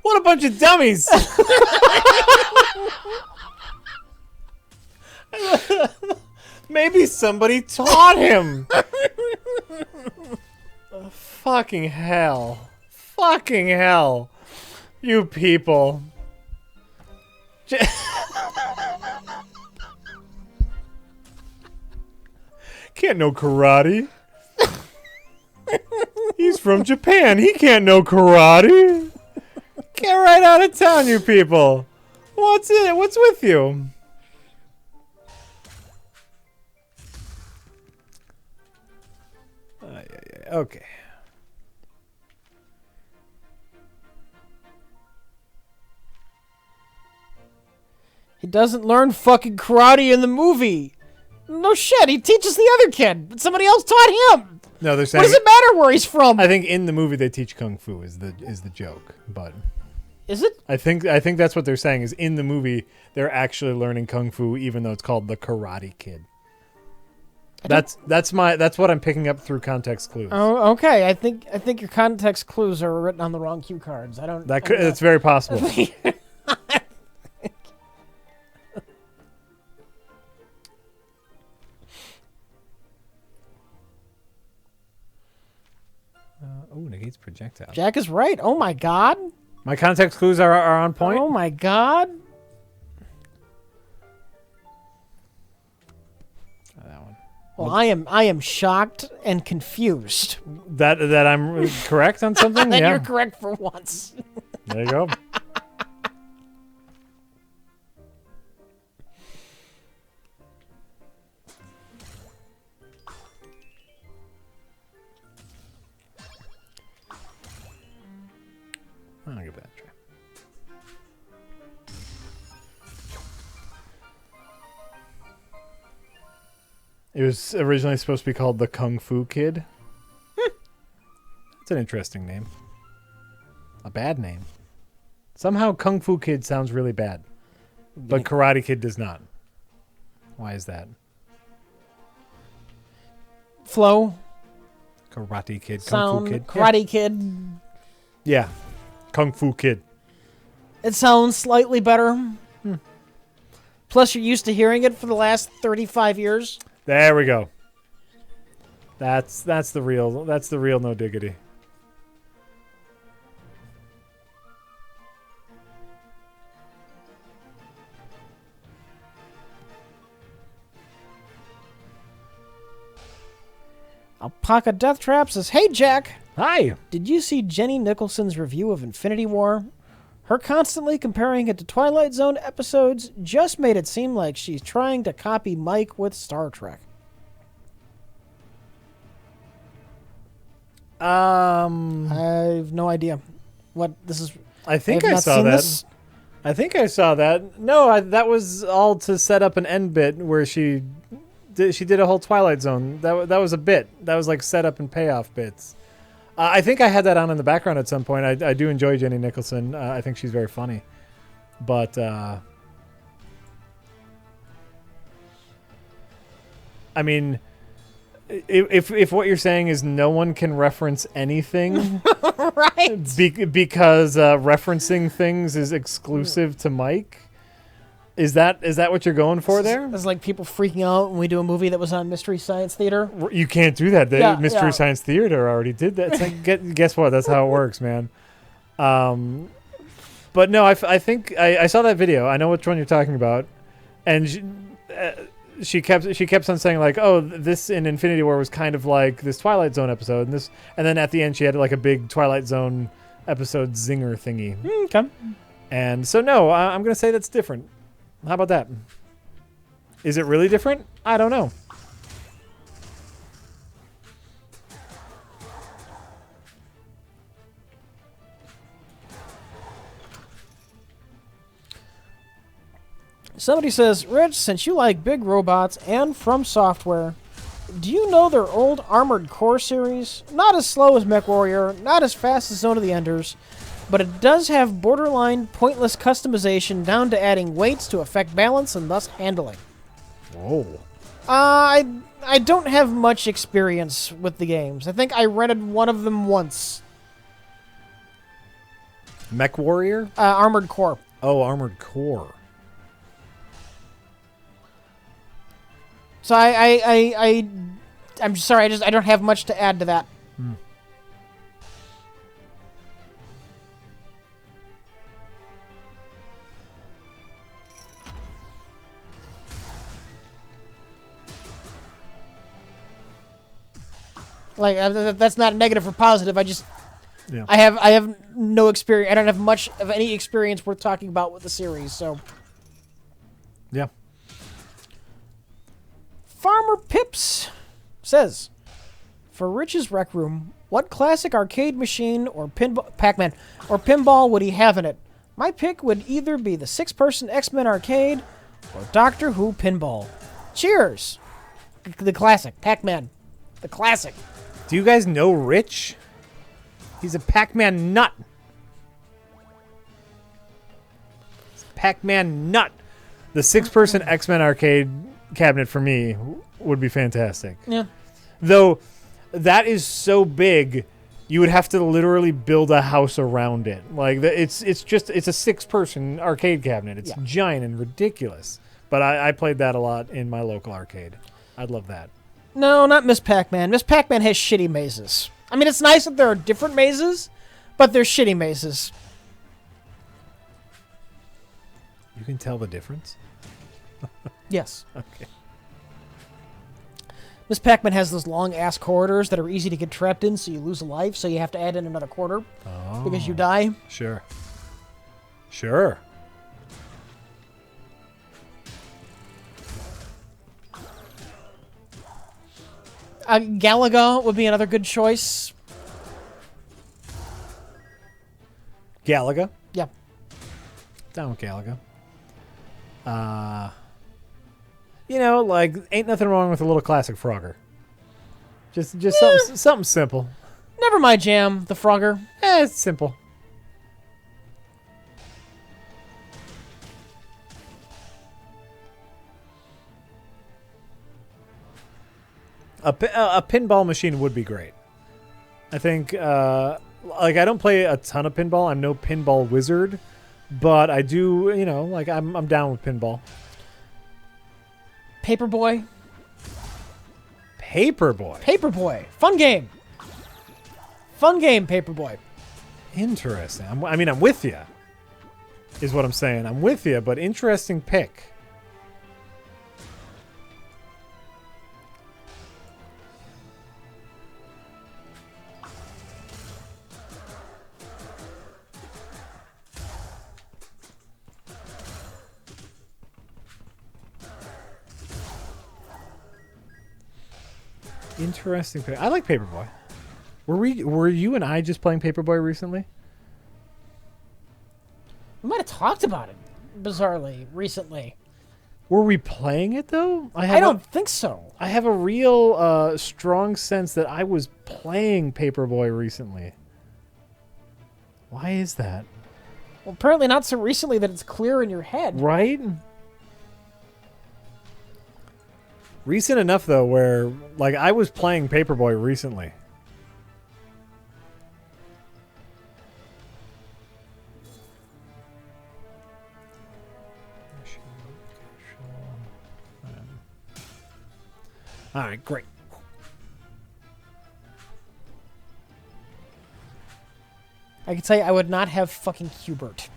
What a bunch of dummies! Maybe somebody taught him. Fucking hell. Fucking hell. You people. Can't know karate. He's from Japan. He can't know karate. Get right out of town, you people. What's it? What's with you? Okay. He doesn't learn fucking karate in the movie. No shit, he teaches the other kid, but somebody else taught him. No, they're saying. What does it matter where he's from? I think in the movie they teach kung fu is the joke, but is it? I think that's what they're saying is in the movie they're actually learning kung fu even though it's called the Karate Kid. That's what I'm picking up through context clues. Oh, okay. I think your context clues are written on the wrong cue cards. I don't. It's very possible. Negates projectile. Jack is right. Oh my god. My context clues are on point. Oh my god. That one. Well, I am shocked and confused. That I'm correct on something? That yeah. you're correct for once. There you go. I'll give that a try. It was originally supposed to be called the Kung Fu Kid. That's an interesting name. A bad name. Somehow Kung Fu Kid sounds really bad. But Karate Kid does not. Why is that? Flow. Karate Kid, Sound. Kung Fu Kid. Karate Kid. Yeah. Kung Fu Kid. It sounds slightly better. Plus, you're used to hearing it for the last 35 years. There we go. That's the real no diggity. Alpaca Death Trap says, "Hey Jack, Hi. did you see Jenny Nicholson's review of Infinity War? Her constantly comparing it to Twilight Zone episodes just made it seem like she's trying to copy Mike with Star Trek." I have no idea what this is. I think have I not seen saw that. this. I think I saw that. No, that was all to set up an end bit where she did a whole Twilight Zone. That was a bit. That was like setup and payoff bits. I think I had that on in the background at some point. I do enjoy Jenny Nicholson. I think she's very funny. But I mean, if what you're saying is no one can reference anything, Right. because referencing things is exclusive to Mike, is that what you're going for there? It's like people freaking out when we do a movie that was on Mystery Science Theater. You can't do that. The Yeah, Mystery yeah. Science Theater already did that. It's like, guess what? That's how it works, man. But no, I think I saw that video. I know which one you're talking about, and she kept on saying like, oh, this in Infinity War was kind of like this Twilight Zone episode, and then at the end she had like a big Twilight Zone episode zinger thingy. Okay. And so no, I'm gonna say that's different. How about that? Is it really different? I don't know. Somebody says, "Rich, since you like big robots and From Software, do you know their old Armored Core series? Not as slow as MechWarrior, not as fast as Zone of the Enders, but it does have borderline pointless customization down to adding weights to affect balance and thus handling." Whoa. I don't have much experience with the games. I think I rented one of them once. MechWarrior? Armored Core. Oh, Armored Core. So I'm sorry, I don't have much to add to that. Like that's not a negative or positive. Yeah. I have no experience. I don't have much of any experience worth talking about with the series. So Yeah. Farmer Pips says, "For Rich's Rec Room, what classic arcade machine or Pac-Man or pinball would he have in it? My pick would either be the 6-person X-Men arcade or Doctor Who pinball. Cheers!" The classic Pac-Man, the classic. Do you guys know Rich? He's a Pac-Man nut. Pac-Man nut. The 6-person X-Men arcade cabinet for me would be fantastic. Yeah. Though that is so big, you would have to literally build a house around it. Like it's a 6-person arcade cabinet. It's giant and ridiculous. But I played that a lot in my local arcade. I'd love that. No, not Miss Pac-Man. Miss Pac-Man has shitty mazes. I mean, it's nice that there are different mazes, but they're shitty mazes. You can tell the difference? Yes. Okay. Miss Pac-Man has those long-ass corridors that are easy to get trapped in, so you lose a life, so you have to add in another quarter because you die. Sure. Sure. Galaga would be another good choice. Galaga? Yeah. Down with Galaga. You know, like, ain't nothing wrong with a little classic Frogger. Just something simple. Never my jam, the Frogger. It's simple. A pinball machine would be great. I think, like, I don't play a ton of pinball. I'm no pinball wizard, but I do, you know, like, I'm down with pinball. Paperboy. Paperboy. Paperboy. Fun game. Fun game, Paperboy. Interesting. I'm with you, is what I'm saying. I'm with you, but interesting pick. Interesting pick. I like Paperboy. Were you and I just playing Paperboy recently? We might have talked about it, bizarrely, recently. Were we playing it, though? I don't think so. I have a real strong sense that I was playing Paperboy recently. Why is that? Well, apparently not so recently that it's clear in your head. Right? Recent enough, though, where, like, I was playing Paperboy recently. All right, great. I can tell you I would not have fucking Hubert.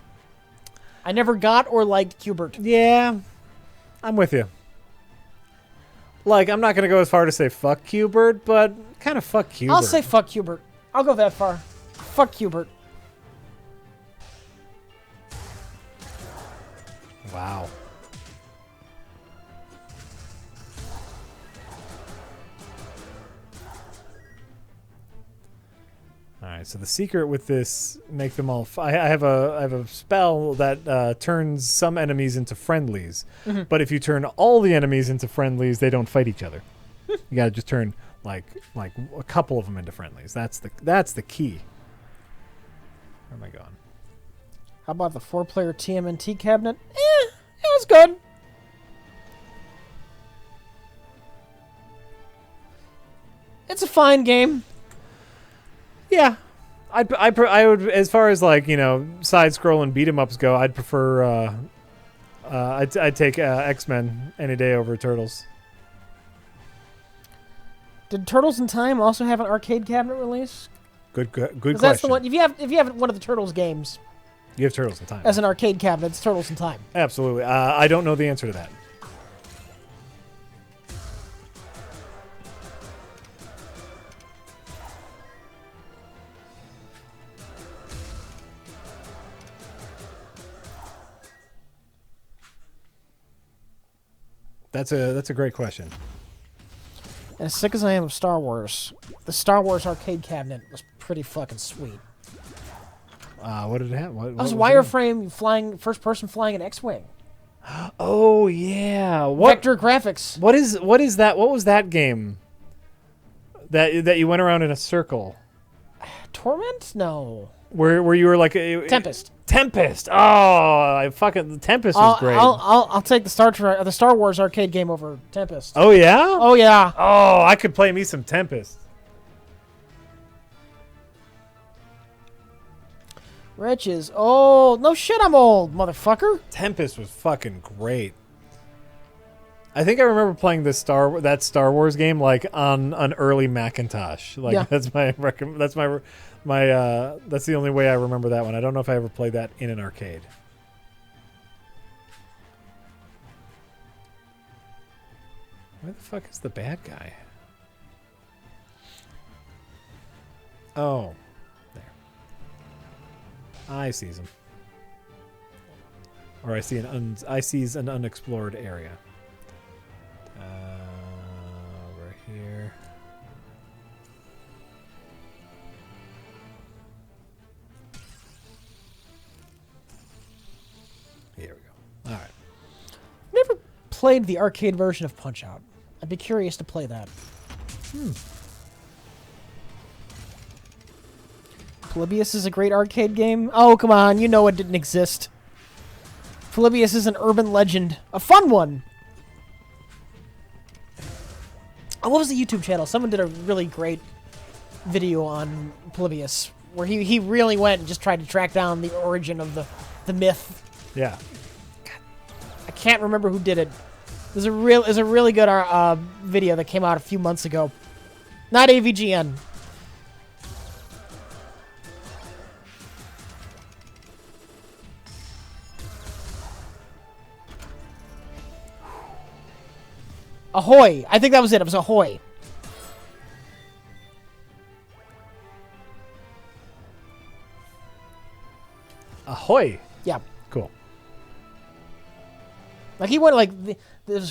I never got or liked Hubert. Yeah, I'm with you. Like, I'm not going to go as far to say fuck Hubert, but kind of fuck Hubert. I'll say fuck Hubert. I'll go that far. Fuck Hubert. Wow. All right, so the secret with this, make them all. I have a spell that turns some enemies into friendlies, but if you turn all the enemies into friendlies, they don't fight each other. You gotta just turn like a couple of them into friendlies. That's the key. Where am I going? How about the 4-player TMNT cabinet? It was good. It's a fine game. Yeah, I would, as far as like, you know, side scrolling beat 'em ups go, I'd prefer I'd take X-Men any day over Turtles. Did Turtles in Time also have an arcade cabinet release? Good question. That's the one. If you have one of the Turtles games You have Turtles in Time as an arcade cabinet, it's Turtles in Time. Absolutely. I don't know the answer to that. That's a great question. And as sick as I am of Star Wars, the Star Wars arcade cabinet was pretty fucking sweet. What did it have? What That was was wireframe flying, first person flying an X-wing. Oh yeah. What Vector graphics. What is that? What was that game? That you went around in a circle. Torment? No. Where you were like Tempest. Tempest. Oh, Tempest was great. I'll take the Star Wars arcade game over Tempest. Oh yeah. Oh yeah. Oh, I could play me some Tempest. Wretches. Oh no shit! I'm old, motherfucker. Tempest was fucking great. I think I remember playing that Star Wars game like on an early Macintosh. Like Yeah. that's that's the only way I remember that one. I don't know if I ever played that in an arcade. Where the fuck is the bad guy? Oh, there. I sees him. Or I sees an unexplored area. Over here. Here we go. All right. Never played the arcade version of Punch-Out. I'd be curious to play that. Polybius is a great arcade game. Oh, come on. You know it didn't exist. Polybius is an urban legend. A fun one. Oh, what was the YouTube channel? Someone did a really great video on Polybius where he really went and just tried to track down the origin of the myth. Yeah. I can't remember who did it. There's a really good video that came out a few months ago. Not AVGN. Ahoy! I think that was it. It was Ahoy. Ahoy. Yeah. Cool. Like he went like the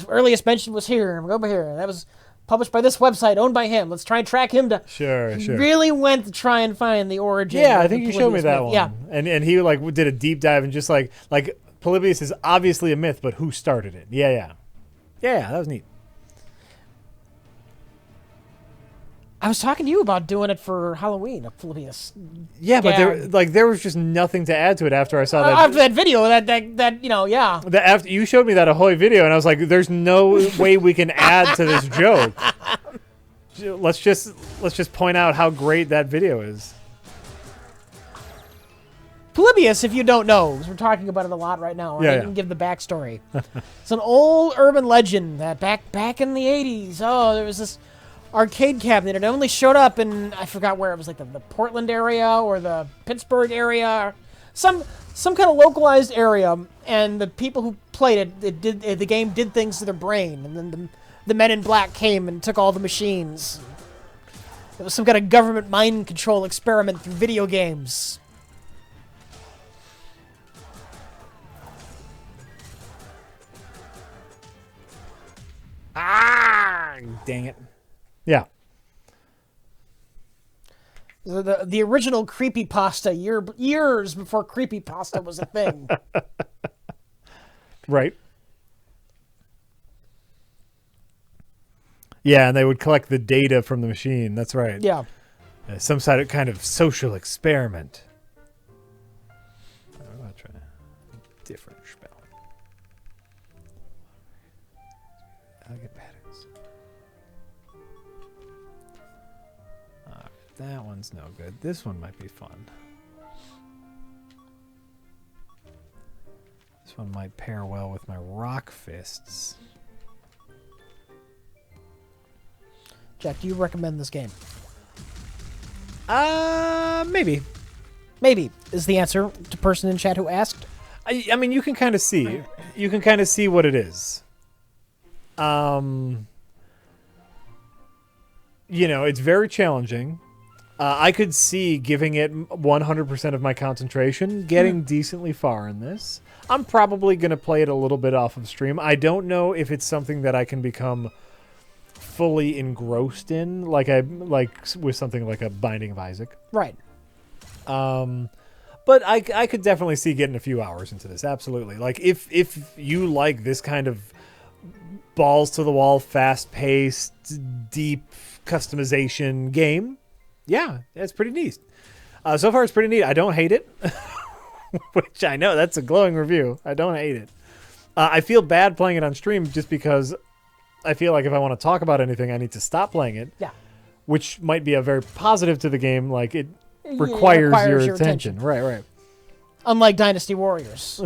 earliest mention was here. I'm over here. That was published by this website owned by him. Let's try and track him down. Sure. Really went to try and find the origin. Yeah, of I think you showed me that one. Yeah. And he like did a deep dive and just like Polybius is obviously a myth, but who started it? Yeah. That was neat. I was talking to you about doing it for Halloween, Polybius. Yeah, but there was just nothing to add to it after I saw that. After that video, that you know, yeah. After you showed me that Ahoy video, and I was like, "There's no way we can add to this joke." Let's just point out how great that video is. Polybius, if you don't know, because we're talking about it a lot right now, right? Yeah. I can give the backstory. It's an old urban legend that back in the 80s, there was this arcade cabinet. It only showed up in, I forgot where, it was like the Portland area or the Pittsburgh area, some kind of localized area, and the people who played the game did things to their brain, and then the men in black came and took all the machines. It was some kind of government mind control experiment through video games. Dang it. Yeah. The original creepypasta years before creepypasta was a thing. Right. Yeah, and they would collect the data from the machine. That's right. Yeah. Some kind of social experiment. I'm going to try a different spell. I'll get patterns. Alright, that one's no good. This one might be fun. This one might pair well with my rock fists. Jack, do you recommend this game? Maybe. Maybe is the answer to person in chat who asked. I mean, you can kind of see. You can kind of see what it is. You know, it's very challenging. I could see giving it 100% of my concentration, getting decently far in this. I'm probably going to play it a little bit off of stream. I don't know if it's something that I can become fully engrossed in, like with something like a Binding of Isaac. Right. But I could definitely see getting a few hours into this. Absolutely. Like if you like this kind of balls to the wall, fast paced, deep customization game, yeah, it's pretty neat. So far it's pretty neat. I don't hate it, which I know that's a glowing review. I don't hate it. I feel bad playing it on stream just because I feel like if I want to talk about anything, I need to stop playing it. Yeah. Which might be a very positive to the game. Like it requires your attention. Right. Unlike Dynasty Warriors.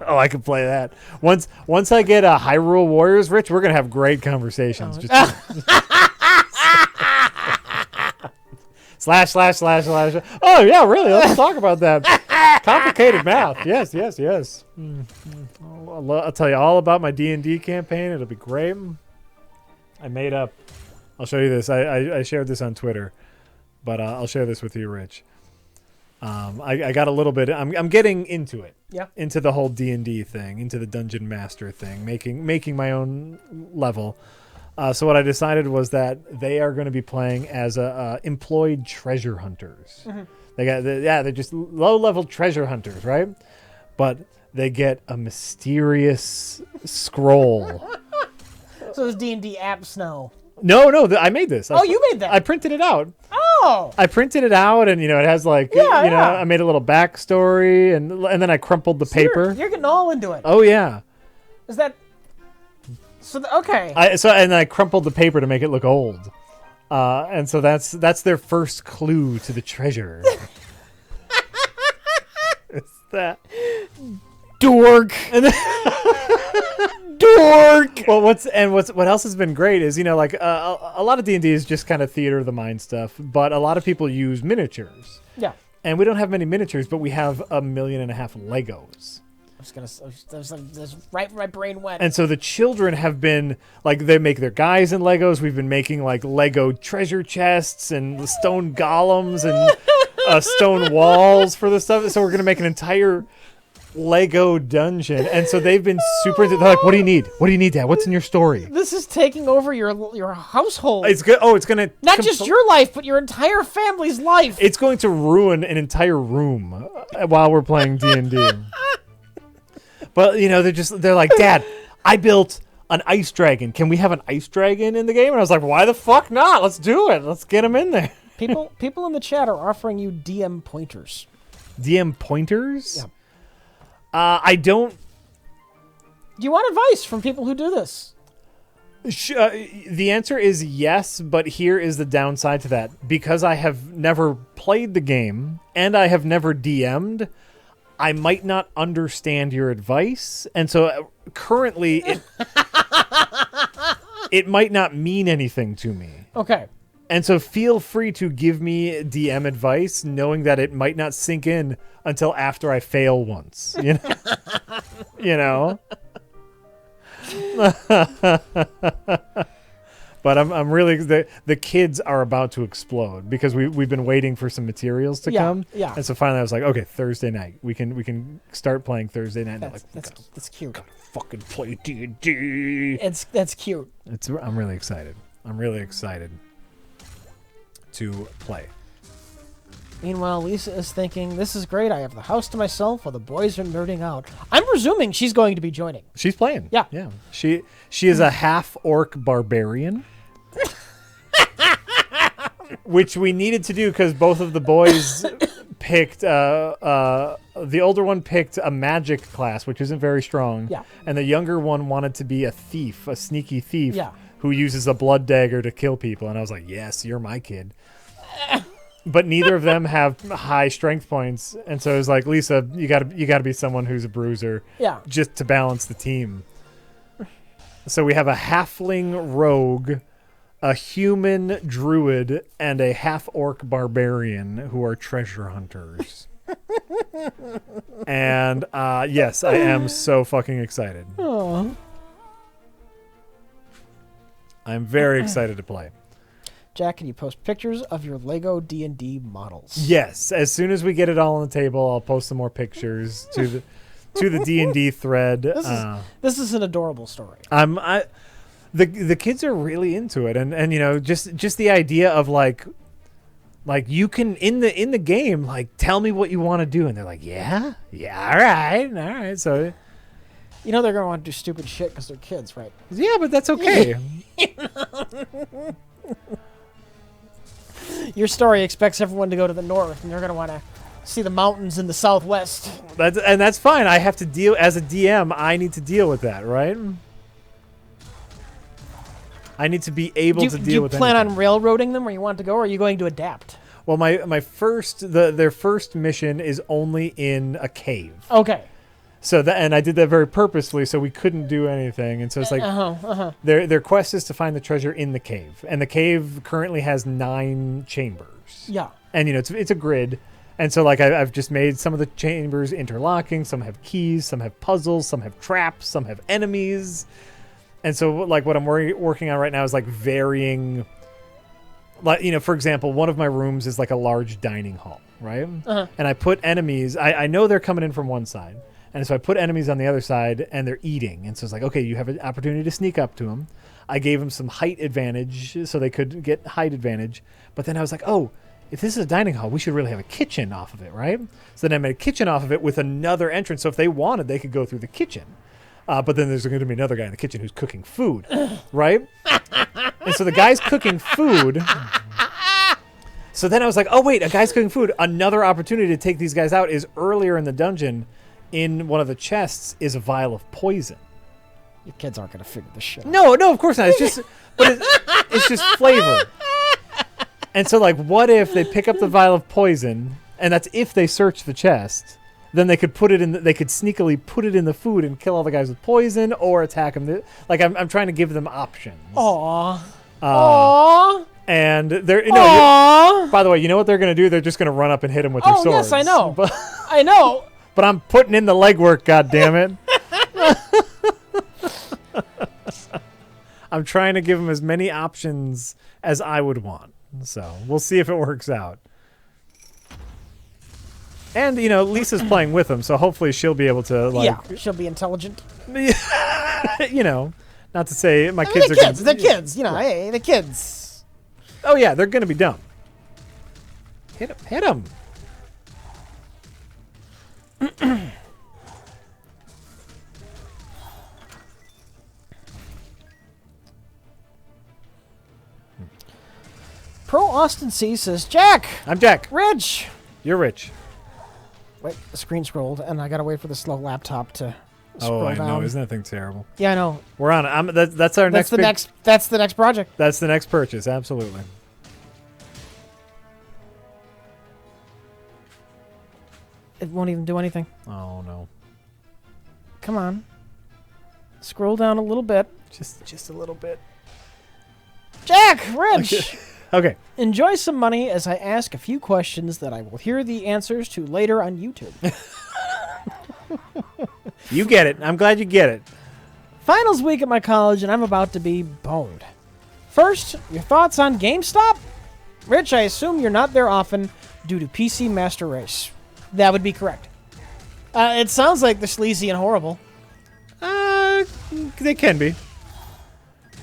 Oh, I could play that. Once I get a Hyrule Warriors, Rich, we're gonna have great conversations. Slash. Oh yeah, really? Let's talk about that. Complicated math. Yes. I'll tell you all about my D&D campaign. It'll be great. I made up. I'll show you this. I shared this on Twitter, but I'll share this with you, Rich. I got a little bit. I'm getting into it. Yeah. Into the whole D&D thing, into the Dungeon Master thing, making my own level. So what I decided was that they are going to be playing as employed treasure hunters. Mm-hmm. They're just low-level treasure hunters, right? But they get a mysterious scroll. So it's D&D app snow. No, I made this. You made that? I printed it out. Oh. I printed it out, and it has like, I made a little backstory, and then I crumpled the paper. You're getting all into it. Oh yeah. Is that? So okay. And I crumpled the paper to make it look old, and so that's their first clue to the treasure. It's that dork. Dork. Well, what else has been great is like a lot of D&D is just kind of theater of the mind stuff, but a lot of people use miniatures. Yeah. And we don't have many miniatures, but we have 1.5 million Legos. That's right where my brain went. And so the children have been like, they make their guys in Legos. We've been making like Lego treasure chests and stone golems and stone walls for the stuff. So we're gonna make an entire Lego dungeon. And so they've been super. They're like, "What do you need? What do you need, Dad? What's in your story?" This is taking over your household. It's good. Oh, it's gonna not just your life, but your entire family's life. It's going to ruin an entire room while we're playing D&D. But they're like, "Dad, I built an ice dragon. Can we have an ice dragon in the game?" And I was like, "Why the fuck not? Let's do it. Let's get him in there." People in the chat are offering you DM pointers. DM pointers? Yeah. I don't. Do you want advice from people who do this? The answer is yes, but here is the downside to that. Because I have never played the game and I have never DM'd, I might not understand your advice. And so currently it might not mean anything to me. Okay. And so feel free to give me DM advice, knowing that it might not sink in until after I fail once. You know? But I'm really the kids are about to explode because we've been waiting for some materials to come. Yeah. And so finally I was like, okay, Thursday night we can start playing Thursday night. That's cute. Gotta fucking play D&D. That's cute. I'm really excited. I'm really excited to play. Meanwhile, Lisa is thinking, "This is great. I have the house to myself while the boys are nerding out." I'm presuming she's going to be joining. She's playing. Yeah. Yeah. She is a half orc barbarian. Which we needed to do because both of the boys picked the older one picked a magic class, which isn't very strong. Yeah. And the younger one wanted to be a thief, a sneaky thief. Yeah. Who uses a blood dagger to kill people. And I was like, yes, you're my kid. But neither of them have high strength points. And so it was like, Lisa, you gotta be someone who's a bruiser. Yeah. Just to balance the team. So we have a halfling rogue, a human druid, and a half-orc barbarian who are treasure hunters. And yes, I am so fucking excited. Aww. I'm very excited to play. Jack, can you post pictures of your Lego D&D models? Yes, as soon as we get it all on the table, I'll post some more pictures to the D&D thread. This is an adorable story. The kids are really into it, and just the idea of like you can in the game like tell me what you want to do, and they're like, yeah, all right. So they're gonna want to do stupid shit because they're kids, right? yeah, but that's okay. Your story expects everyone to go to the north, and they're gonna want to see the mountains in the southwest. That's fine. I have to deal as a DM. I need to deal with that, right? I need to be able to deal with. Do you plan anything. on railroading them where you want to go, or are you going to adapt? Well, their first mission is only in a cave. Okay. So and I did that very purposely, so we couldn't do anything, and so it's like their quest is to find the treasure in the cave, and the cave currently has 9 chambers. Yeah. And it's a grid, and so like I've just made some of the chambers interlocking. Some have keys, some have puzzles, some have traps, some have enemies, and so like what I'm working on right now is like varying. Like for example, one of my rooms is like a large dining hall, right? And I put enemies. I know they're coming in from one side. And so I put enemies on the other side, and they're eating. And so it's like, okay, you have an opportunity to sneak up to them. I gave them some height advantage, so they could get height advantage. But then I was like, oh, if this is a dining hall, we should really have a kitchen off of it, right? So then I made a kitchen off of it with another entrance. So if they wanted, they could go through the kitchen. But then there's going to be another guy in the kitchen who's cooking food, right? And so the guy's cooking food. So then I was like, oh, wait, a guy's cooking food. Another opportunity to take these guys out is earlier in the dungeon. In one of the chests is a vial of poison. Your kids aren't gonna figure this shit out. No, of course not. It's just, but it's just flavor. And so, like, what if they pick up the vial of poison, and that's if they search the chest, then they could put it in. They could sneakily put it in the food and kill all the guys with poison, or attack them. Like I'm trying to give them options. Aww. Aww. And they're Aww. by the way, you know what they're going to do? They're just going to run up and hit him with their swords. Yes, I know. But, I know. but I'm putting in the legwork. God damn it! I'm trying to give them as many options as I would want. So we'll see if it works out. And, Lisa's playing with them, so hopefully she'll be able to, Yeah, she'll be intelligent. Not to say my kids are... The kids, hey, the kids. Oh, yeah, they're going to be dumb. Hit them. Pro Austin C says, Jack. I'm Jack. Rich. You're rich. Wait, the screen scrolled, and I gotta wait for the slow laptop to scroll I down. know. Isn't that thing terrible? Yeah, I know. We're on it. That's our next... That's the next project. That's the next purchase, absolutely. It won't even do anything. Oh, no. Come on. Scroll down a little bit. Just a little bit. Jack, Rich. Okay. Enjoy some money as I ask a few questions that I will hear the answers to later on YouTube. You get it. I'm glad you get it. Finals week at my college, and I'm about to be boned. First, your thoughts on GameStop? Rich, I assume you're not there often due to PC Master Race. That would be correct. It sounds like they're sleazy and horrible. They can be.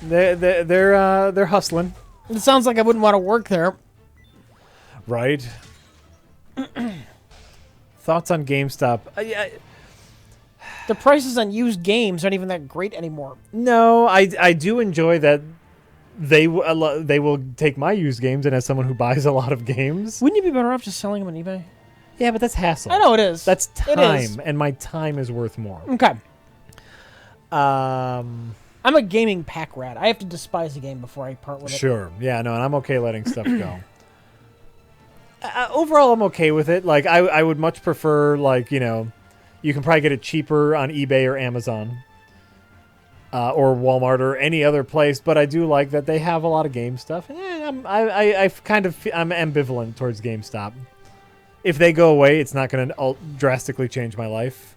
They're hustling. It sounds like I wouldn't want to work there. Right. Thoughts on GameStop? The prices on used games aren't even that great anymore. No, I do enjoy that they will take my used games, and as someone who buys a lot of games, Wouldn't you be better off just selling them on eBay? yeah, but that's hassle. I know it is. That's It is. time, and my time is worth more. Okay. Um, I'm a gaming pack rat. I have to despise a game before I part with it. sure, yeah, no, and I'm okay letting stuff go. Overall, I'm okay with it. Like, I would much prefer, like, you can probably get it cheaper on eBay or Amazon. Or Walmart or any other place, but I do like that they have a lot of game stuff. And I'm ambivalent towards GameStop. If they go away, it's not going to drastically change my life.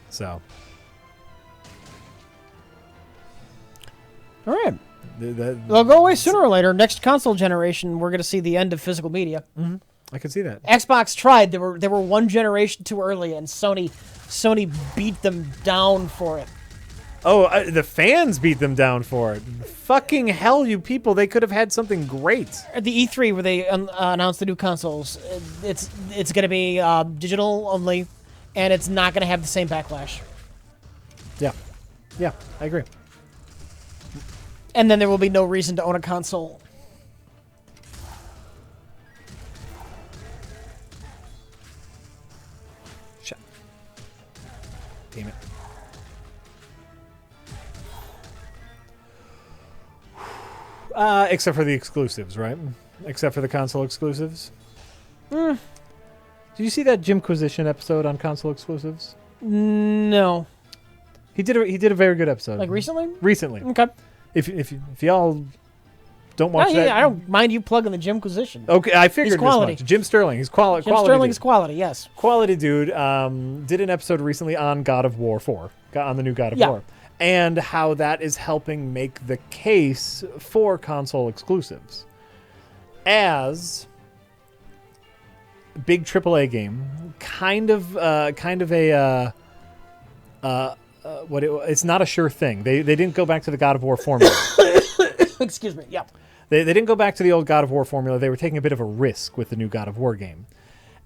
So, all right. They'll go away sooner or later. Next console generation, we're going to see the end of physical media. Mm-hmm. I can see that. Xbox tried. They were one generation too early, and Sony beat them down for it. Oh, the fans beat them down for it. Fucking hell, you people. They could have had something great. At the E3 where they announced the new consoles, it's going to be digital only, and it's not going to have the same backlash. Yeah, I agree. And then there will be no reason to own a console. Shut. Damn it. Except for the exclusives, right? Except for the console exclusives. Did you see that Jimquisition episode on console exclusives? No. He did a very good episode. Like recently? Recently. Okay. If y'all don't watch that, I don't mind you plugging the Jimquisition. Okay, I figured He's quality. as much. Jim Sterling, he's quality. Jim Sterling is quality. Yes. Quality dude. Did an episode recently on God of War 4, on the new God of War, and how that is helping make the case for console exclusives as big AAA game, kind of a it's not a sure thing. They didn't go back to the God of War formula. Excuse me. Yeah. They didn't go back to the old God of War formula. They were taking a bit of a risk with the new God of War game.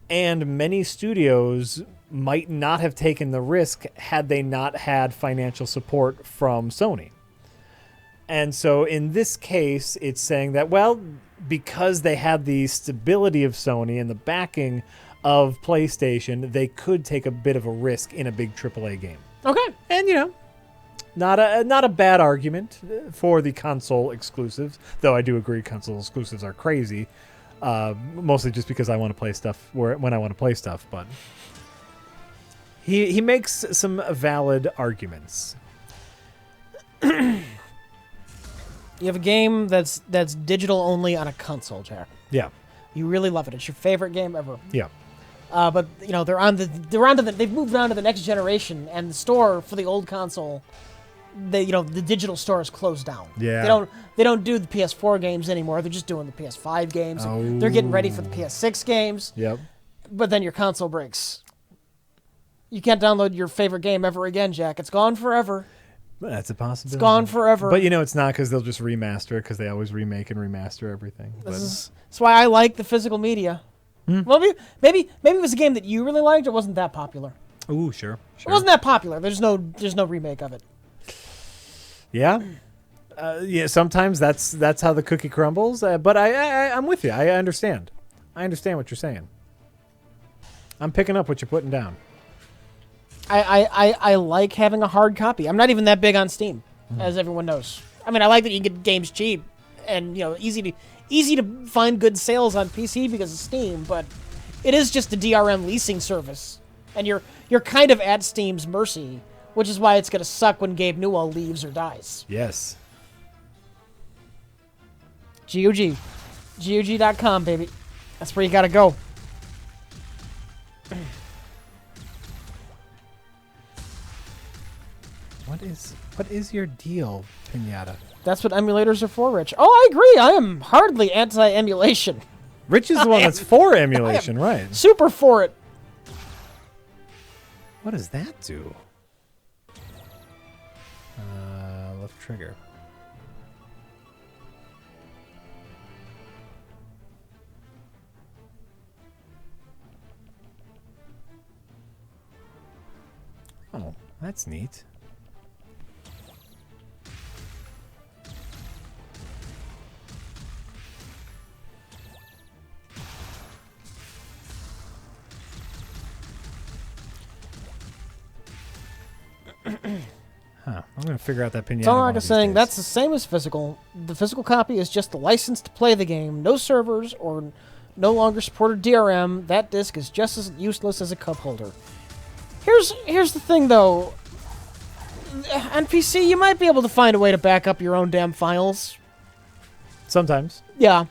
And many studios might not have taken the risk had they not had financial support from Sony. And so in this case, it's saying that, well, because they had the stability of Sony and the backing of PlayStation, they could take a bit of a risk in a big AAA game. Okay. And, not a bad argument for the console exclusives, though I do agree console exclusives are crazy. Mostly just because I want to play stuff when I want to play stuff. But he makes some valid arguments. You have a game that's digital only on a console, Jack. Yeah. You really love it. It's your favorite game ever. Yeah. But they've moved on to the next generation, and the store for the old console, the digital store is closed down. Yeah. They don't do the PS4 games anymore. They're just doing the PS5 games. Oh. They're getting ready for the PS6 games. Yep. But then your console breaks. You can't download your favorite game ever again, Jack. It's gone forever. That's a possibility. It's gone forever. But it's not, because they'll just remaster it, because they always remake and remaster everything. That's why I like the physical media. Well, maybe it was a game that you really liked. It wasn't that popular. Ooh, sure. It wasn't that popular. There's no remake of it. Yeah. Sometimes that's how the cookie crumbles. But I'm with you. I understand. I understand what you're saying. I'm picking up what you're putting down. I like having a hard copy. I'm not even that big on Steam, as everyone knows. I mean, I like that you get games cheap and easy to find good sales on PC because of Steam, but it is just a DRM leasing service, and you're kind of at Steam's mercy, which is why it's gonna suck when Gabe Newell leaves or dies. Yes. GOG. GOG.com, baby. That's where you gotta go. What is your deal, Pinata? That's what emulators are for, Rich. Oh, I agree. I am hardly anti-emulation. Rich is the one that's for emulation, right? Super for it. What does that do? Left trigger. Oh, that's neat. Huh. I'm going to figure out that pinata. Talk is saying that's the same as physical. The physical copy is just the license to play the game. No servers or no longer supported DRM. That disc is just as useless as a cup holder. Here's the thing, though. On PC, you might be able to find a way to back up your own damn files. Sometimes. Yeah.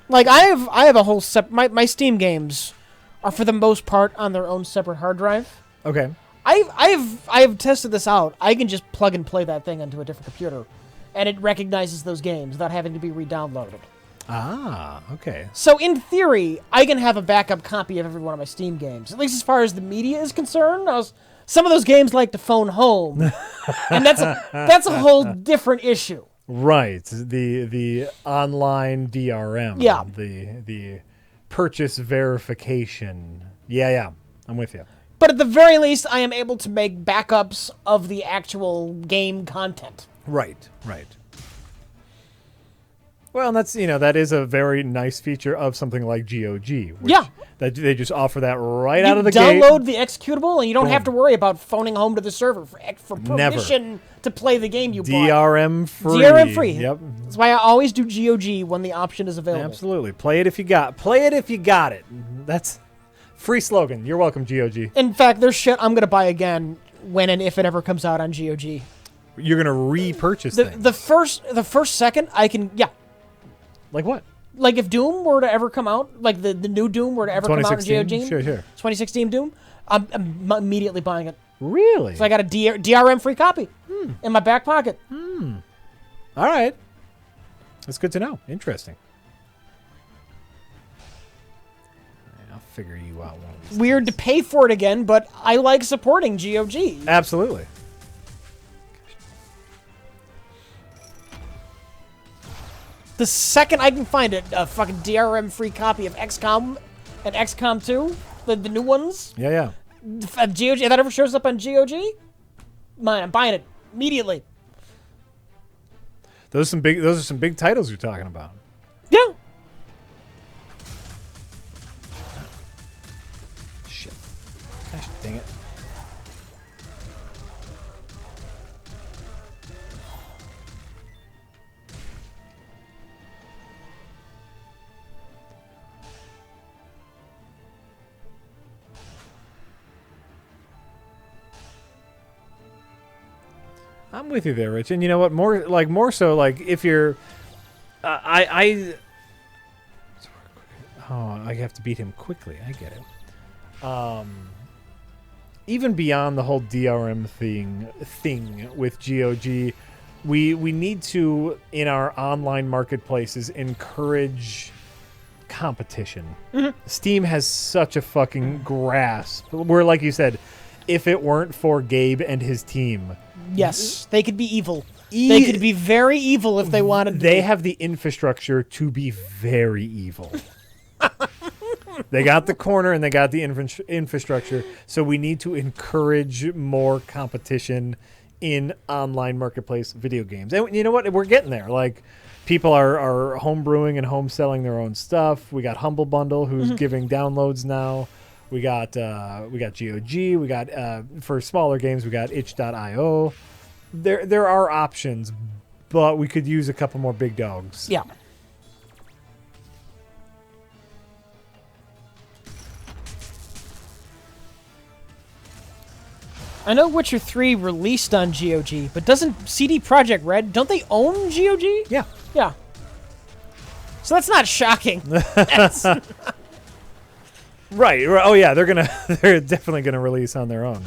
Like, I have a whole my Steam games are for the most part on their own separate hard drive. Okay. I've tested this out. I can just plug and play that thing onto a different computer, and it recognizes those games without having to be re-downloaded. Ah, okay. So in theory, I can have a backup copy of every one of my Steam games, at least as far as the media is concerned. Some of those games like to phone home, and that's a whole different issue. Right. The online DRM. Yeah. The purchase verification. Yeah. I'm with you. But at the very least, I am able to make backups of the actual game content. Right. Well, and that's that is a very nice feature of something like GOG. Yeah. That they just offer that right out of the gate. You download the executable, and you don't Boom. have to worry about phoning home to the server for permission to play the game you bought. DRM free. DRM free. Yep. That's why I always do GOG when the option is available. Absolutely. Play it if you got it. That's free slogan. You're welcome, GOG. In fact, there's shit I'm going to buy again when and if it ever comes out on GOG. You're going to repurchase things. The first second I can, yeah. Like what? Like if Doom were to ever come out, like the new Doom were to ever come out in GOG. Sure. 2016 Doom, I'm immediately buying it. Really? So I got a DRM free copy in my back pocket. All right. That's good to know. Interesting. I'll figure you out one of these Weird things. to pay for it again, but I like supporting GOG. Absolutely. The second I can find a fucking DRM free copy of XCOM and XCOM 2, the new ones, Yeah. if GOG, if that ever shows up on GOG, I'm buying it immediately. Those are some big titles you're talking about. Yeah. Shit. Gosh dang it. I'm with you there, Rich. And you know what? More so, like if you're, I have to beat him quickly. I get it. Even beyond the whole DRM thing with GOG, we need to, in our online marketplaces, encourage competition. Steam has such a fucking grasp. Where, like you said, if it weren't for Gabe and his team, yes, they could be evil. They could be very evil if they wanted to. They have the infrastructure to be very evil. They got the corner and they got the infrastructure, so we need to encourage more competition in online marketplace video games. And you know what? We're getting there. Like, people are home brewing and home selling their own stuff. We got Humble Bundle, who's giving downloads now. We got GOG. We got for smaller games, we got itch.io. There are options, but we could use a couple more big dogs. Yeah. I know Witcher 3 released on GOG, but doesn't CD Projekt Red, don't they own GOG? Yeah. Yeah. So that's not shocking. That's... Right. Oh yeah, they're definitely gonna release on their own.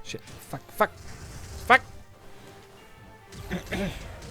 Shit. Fuck.